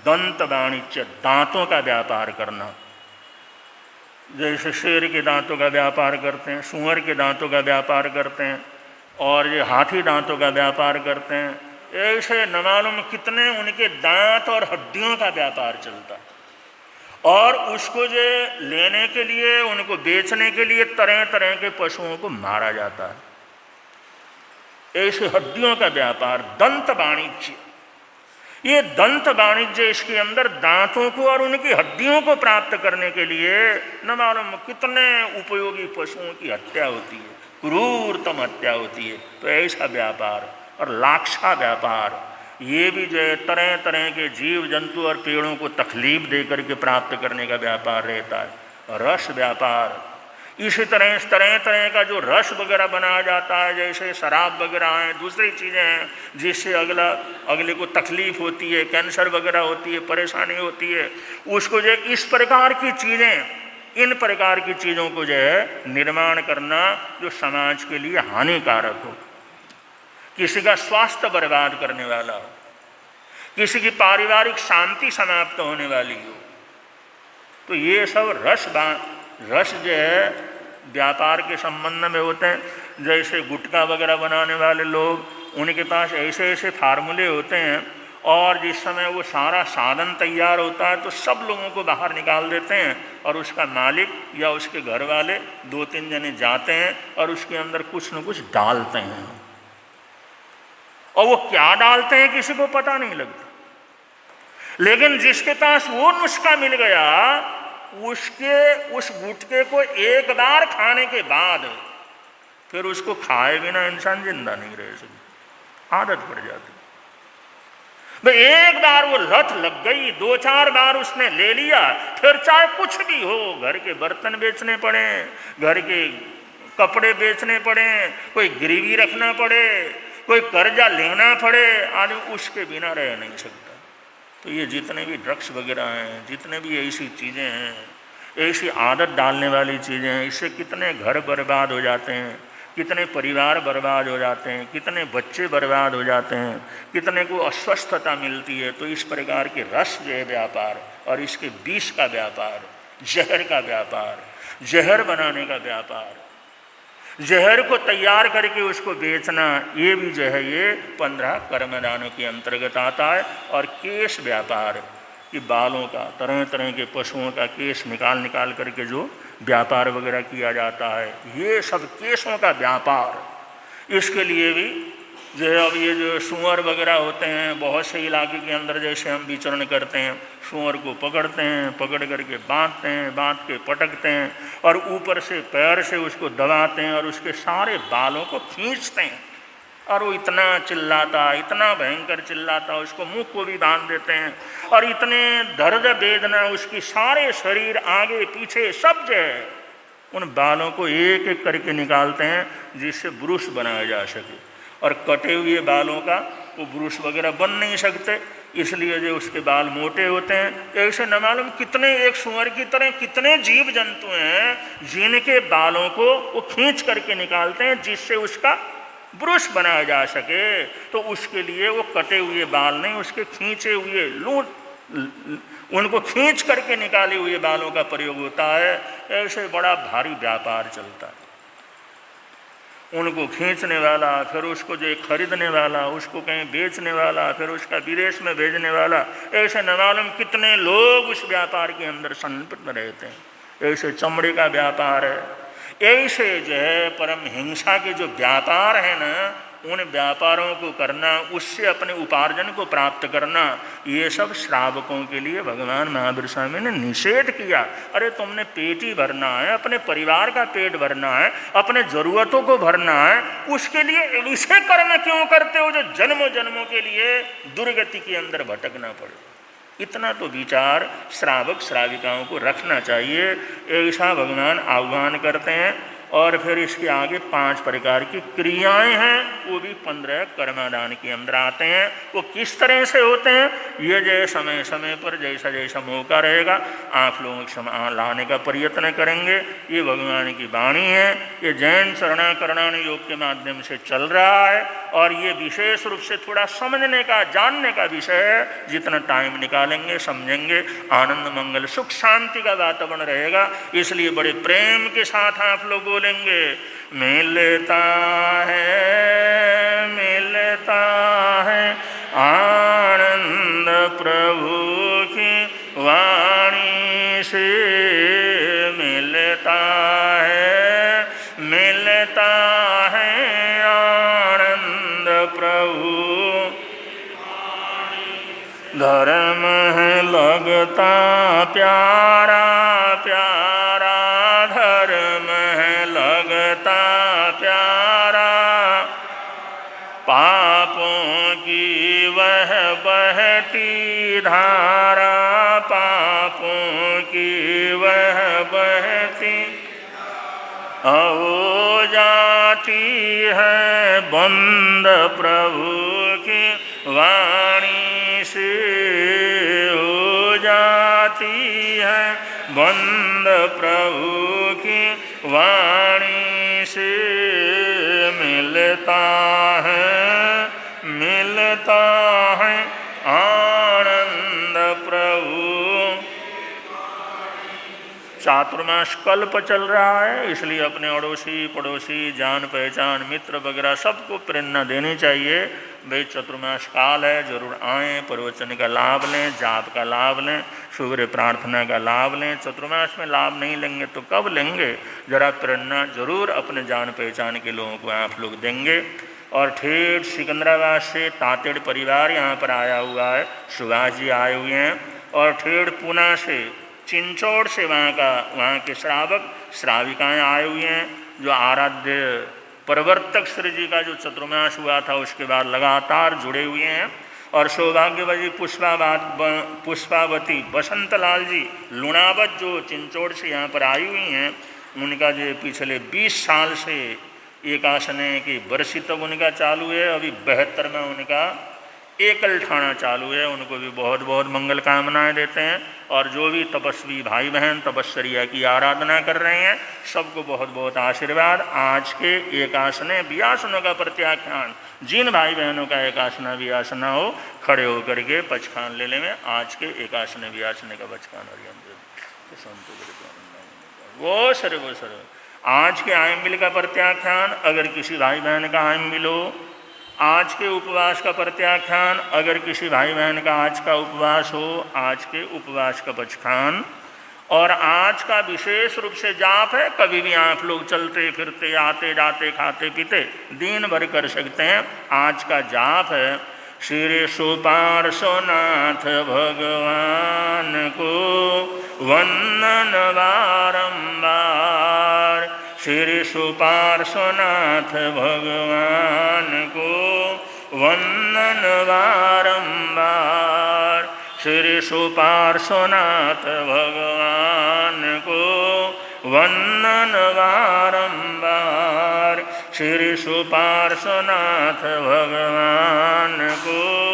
दंत वाणिज्य, दांतों का व्यापार करना, जैसे शेर के दांतों का व्यापार करते हैं, सूअर के दांतों का व्यापार करते हैं, और ये हाथी दांतों का व्यापार करते हैं। ऐसे न मालूम कितने उनके दांत और हड्डियों का व्यापार चलता है। और उसको जो लेने के लिए, उनको बेचने के लिए तरह तरह के पशुओं को मारा जाता है। ऐसे हड्डियों का व्यापार, दंत वाणिज्य। ये दंत वाणिज्य, इसके अंदर दांतों को और उनकी हड्डियों को प्राप्त करने के लिए न मालूम कितने उपयोगी पशुओं की हत्या होती है, क्रूरतम हत्या होती है। तो ऐसा व्यापार और लाक्षा व्यापार, ये भी जो है तरह तरह के जीव जंतु और पेड़ों को तकलीफ दे करके प्राप्त करने का व्यापार रहता है। रस व्यापार, इसी तरह तरह का जो रस वगैरह बनाया जाता है, जैसे शराब वगैरह हैं, दूसरी चीज़ें हैं जिससे अगले को तकलीफ होती है, कैंसर वगैरह होती है, परेशानी होती है, उसको जो इस प्रकार की चीज़ें, इन प्रकार की चीज़ों को जो है निर्माण करना जो समाज के लिए हानिकारक हो, किसी का स्वास्थ्य बर्बाद करने वाला हो, किसी की पारिवारिक शांति समाप्त होने वाली हो, तो ये सब रस जो है व्यापार के संबंध में होते हैं। जैसे गुटखा वगैरह बनाने वाले लोग, उनके पास ऐसे ऐसे फार्मूले होते हैं, और जिस समय वो सारा साधन तैयार होता है तो सब लोगों को बाहर निकाल देते हैं, और उसका मालिक या उसके घर वाले 2-3 जने जाते हैं और उसके अंदर कुछ न कुछ डालते हैं, और वो क्या डालते हैं किसी को पता नहीं लगता। लेकिन जिसके पास वो नुस्खा मिल गया, उस गुटके को एक बार खाने के बाद फिर उसको खाए बिना इंसान जिंदा नहीं रह सकता, आदत पड़ जाती। भाई एक बार वो लत लग गई, 2-4 बार उसने ले लिया, फिर चाहे कुछ भी हो, घर के बर्तन बेचने पड़े, घर के कपड़े बेचने पड़े, कोई गिरवी रखना पड़े, कोई कर्जा लेना पड़े, आदमी उसके बिना रह नहीं सकता। तो ये जितने भी ड्रग्स वगैरह हैं, जितने भी ऐसी चीज़ें हैं, ऐसी आदत डालने वाली चीज़ें हैं, इससे कितने घर बर्बाद हो जाते हैं, कितने परिवार बर्बाद हो जाते हैं, कितने बच्चे बर्बाद हो जाते हैं, कितने को अस्वस्थता मिलती है। तो इस प्रकार के रस जो है व्यापार, और इसके विष का व्यापार, जहर का व्यापार, जहर बनाने का व्यापार, जहर को तैयार करके उसको बेचना, ये भी जो है ये 15 कर्मदानों के अंतर्गत आता है। और केश व्यापार, कि बालों का, तरह तरह के पशुओं का केश निकाल करके जो व्यापार वगैरह किया जाता है, ये सब केशों का व्यापार। इसके लिए भी जो है अब ये जो सूअर वगैरह होते हैं, बहुत से इलाके के अंदर जैसे हम विचरण करते हैं, सूअर को पकड़ते हैं, पकड़ करके बांधते हैं, बांध के पटकते हैं, और ऊपर से पैर से उसको दबाते हैं, और उसके सारे बालों को खींचते हैं, और वो इतना चिल्लाता, इतना भयंकर चिल्लाता, उसको मुंह को भी बांध देते हैं, और इतने दर्द वेदना उसकी सारे शरीर आगे पीछे सब जो है उन बालों को एक एक करके निकालते हैं जिससे ब्रूश बनाया जा सके। और कटे हुए बालों का वो ब्रूश वगैरह बन नहीं सकते, इसलिए जो उसके बाल मोटे होते हैं। ऐसे न मालूम कितने, एक सुअर की तरह कितने जीव जंतु हैं जिनके बालों को वो खींच करके निकालते हैं जिससे उसका ब्रूश बनाया जा सके। तो उसके लिए वो कटे हुए बाल नहीं, उसके खींचे हुए उनको खींच करके निकाले हुए बालों का प्रयोग होता है। ऐसे बड़ा भारी व्यापार चलता है। उनको खींचने वाला, फिर उसको जो खरीदने वाला, उसको कहीं बेचने वाला, फिर उसका विदेश में भेजने वाला, ऐसे न मालूम कितने लोग उस व्यापार के अंदर संलिप्त रहते हैं। ऐसे चमड़े का व्यापार है, ऐसे जो है परम हिंसा के जो व्यापार है ना, उन व्यापारों को करना, उससे अपने उपार्जन को प्राप्त करना, ये सब श्रावकों के लिए भगवान महावीर स्वामी ने निषेध किया। अरे तुमने पेट ही भरना है, अपने परिवार का पेट भरना है, अपने जरूरतों को भरना है, उसके लिए ऐसे कर्म क्यों करते हो जो जन्मों जन्मों के लिए दुर्गति के अंदर भटकना पड़े। इतना तो विचार श्रावक श्राविकाओं को रखना चाहिए, ऐसा भगवान आह्वान करते हैं। और फिर इसके आगे 5 प्रकार की क्रियाएं हैं, वो भी 15 कर्मादान के अंदर आते हैं। वो किस तरह से होते हैं, ये जो समय समय पर जैसा जैसा मौका रहेगा आप लोगों के लाने का प्रयत्न करेंगे। ये भगवान की वाणी है, ये जैन शरणाकरणान योग के माध्यम से चल रहा है और ये विशेष रूप से थोड़ा समझने का, जानने का विषय है। जितना टाइम निकालेंगे, समझेंगे, आनंद मंगल सुख शांति का वातावरण रहेगा। इसलिए बड़े प्रेम के साथ आप लोग बोलेंगे, मिलता है आनंद प्रभु की वाणी से, मिलता है आनंद प्रभु। धर्म है लगता प्यारा प्यारा, धर्म है लगता प्यारा, पापों की वह बहती धारा, पापों की वह बहती हो जाती है बंद प्रभु की वाणी से, हो जाती है बंद प्रभु की वाणी से। मिलता है आनंद प्रभु। चातुर्मास कल्प चल रहा है, इसलिए अपने अड़ोसी पड़ोसी जान पहचान मित्र वगैरह सबको प्रेरणा देनी चाहिए। भाई चतुर्मास काल है, जरूर आएँ, प्रवचन का लाभ लें, जाप का लाभ लें, सूर्य प्रार्थना का लाभ लें। चतुर्मास में लाभ नहीं लेंगे तो कब लेंगे? जरा प्रेरणा जरूर अपने जान पहचान के लोगों को आप लोग देंगे। और ठेठ सिकंदराबाद से तातेड़ परिवार यहाँ पर आया हुआ है, सुभाष जी आए हुए हैं। और ठेठ पूना से, चिंचौड़ से वहाँ के श्रावक श्राविकाएँ आए हुए हैं, जो आराध्य प्रवर्तक श्री जी का जो चतुर्मास हुआ था उसके बाद लगातार जुड़े हुए हैं। और सौभाग्यवती पुष्पावती बसंतलाल जी लुणावत जो चिंचौड़ से यहाँ पर आई हुई हैं, उनका जो पिछले 20 साल से एकासने की बरसी तक उनका चालू है। अभी 72 में उनका एकल ठाना चालू है। उनको भी बहुत बहुत मंगल कामनाएं देते हैं। और जो भी तपस्वी भाई बहन तपस्या की आराधना कर रहे हैं, सबको बहुत बहुत आशीर्वाद। आज के एकासने व्यासनों का प्रत्याख्यान, जिन भाई बहनों का एकासना व्यासना हो, खड़े होकर के पचखान ले लें। आज के एकासने व्यासने का पचखान वो सर्व आज के आयम्बिल का प्रत्याख्यान, अगर किसी भाई बहन का आयम्बिल हो, आज के उपवास का प्रत्याख्यान, अगर किसी भाई बहन का आज का उपवास हो, आज के उपवास का पचखान। और आज का विशेष रूप से जाप है, कभी भी आप लोग चलते फिरते आते जाते खाते पीते दिन भर कर सकते हैं। आज का जाप है श्री सुपार्श्वनाथ भगवान को वंदन बारंबार, श्री सुपार्श्वनाथ भगवान को वंदन बारंबार, श्री सुपार्श्वनाथ भगवान को वंदन बारंबार श्री सुपार्श्वनाथ भगवान को।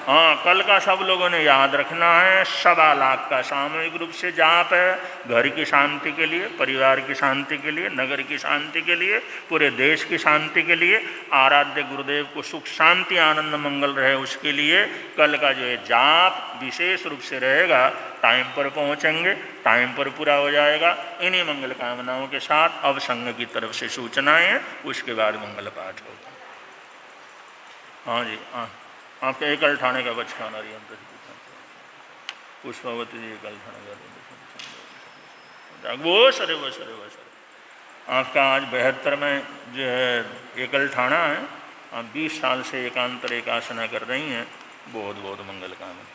हाँ, कल का सब लोगों ने याद रखना है। 1.25 लाख का सामूहिक रूप से जाप है, घर की शांति के लिए, परिवार की शांति के लिए, नगर की शांति के लिए, पूरे देश की शांति के लिए, आराध्य गुरुदेव को सुख शांति आनंद मंगल रहे उसके लिए कल का जो है जाप विशेष रूप से रहेगा। टाइम पर पहुँचेंगे, टाइम पर पूरा हो जाएगा। इन्हीं मंगल कामनाओं के साथ अब संघ की तरफ से सूचनाएँ हैं, उसके बाद मंगल पाठ होगा। हाँ जी, हाँ, आपके एकल ठाणे का बच खाना रही पुष्पावती जी एकल ठाणे का वो सरे। आपका आज 72 में जो है एकल ठाणा है। आप 20 साल से एकांतर एकासना कर रही हैं। बहुत बहुत मंगल कामना।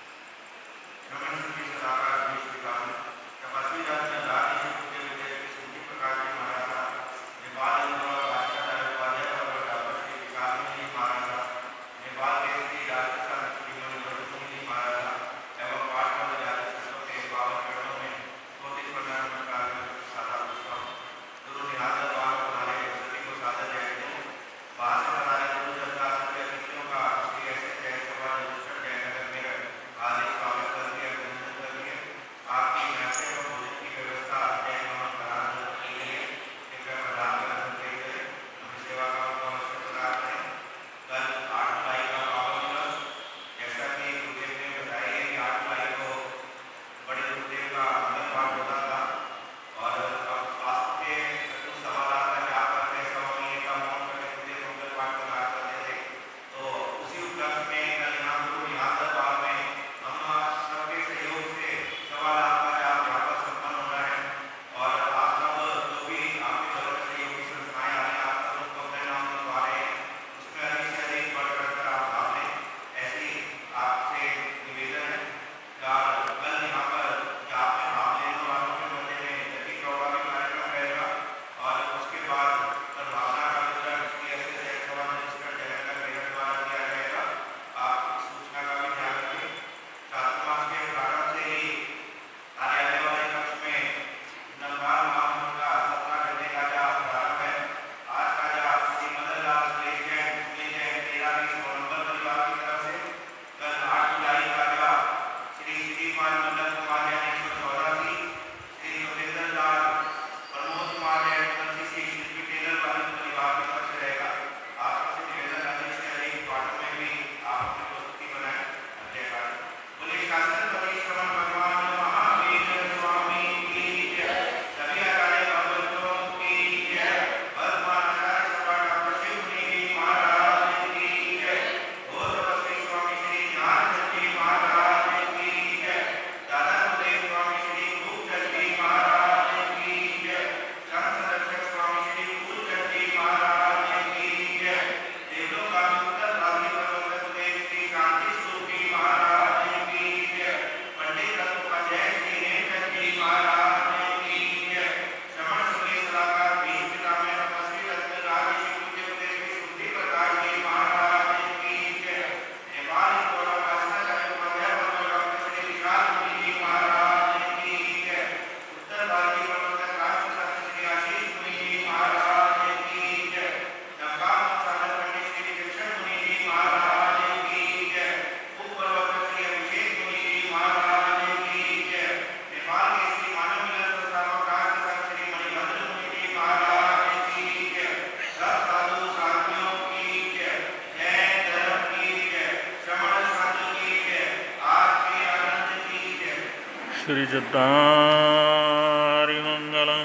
श्रीचित्तारिमङ्गलं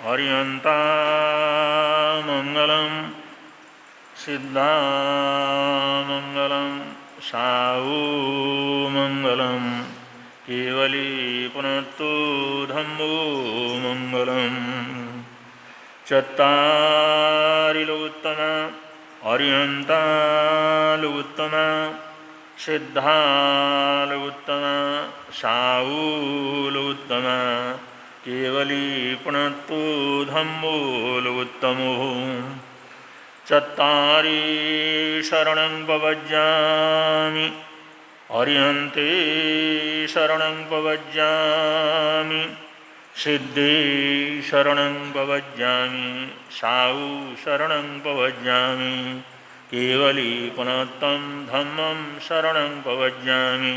हरिहन्तामङ्गलं सिद्धामङ्गलं साऊमङ्गलं केवली पुनत्तु धम्मो मङ्गलं चत्तारिलोत्तम हरिहन्तालोत्तम सिद्धालोत्तम साऊलोत्तम केवली पुनत्तु धम्मोलोत्तमो चत्तारि शरणं पवज्जामि अर्यन्ते शरणं पवज्जामि सिद्धे शरणं पवज्जामि साऊ शरणं पवज्जामि केवली पुनत्तं धम्मं शरणं पवज्जामि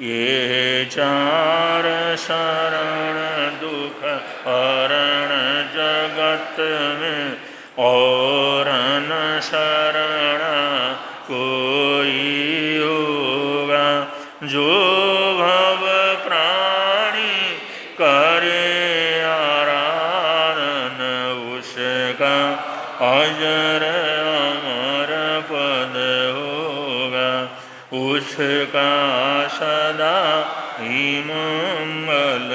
ये चार शरण दुख हरण जगत में और न शरण कोई होगा। जो भव प्राणी करे आराधन उसका अजर अमर पद होगा। उसका सदा ही मंगल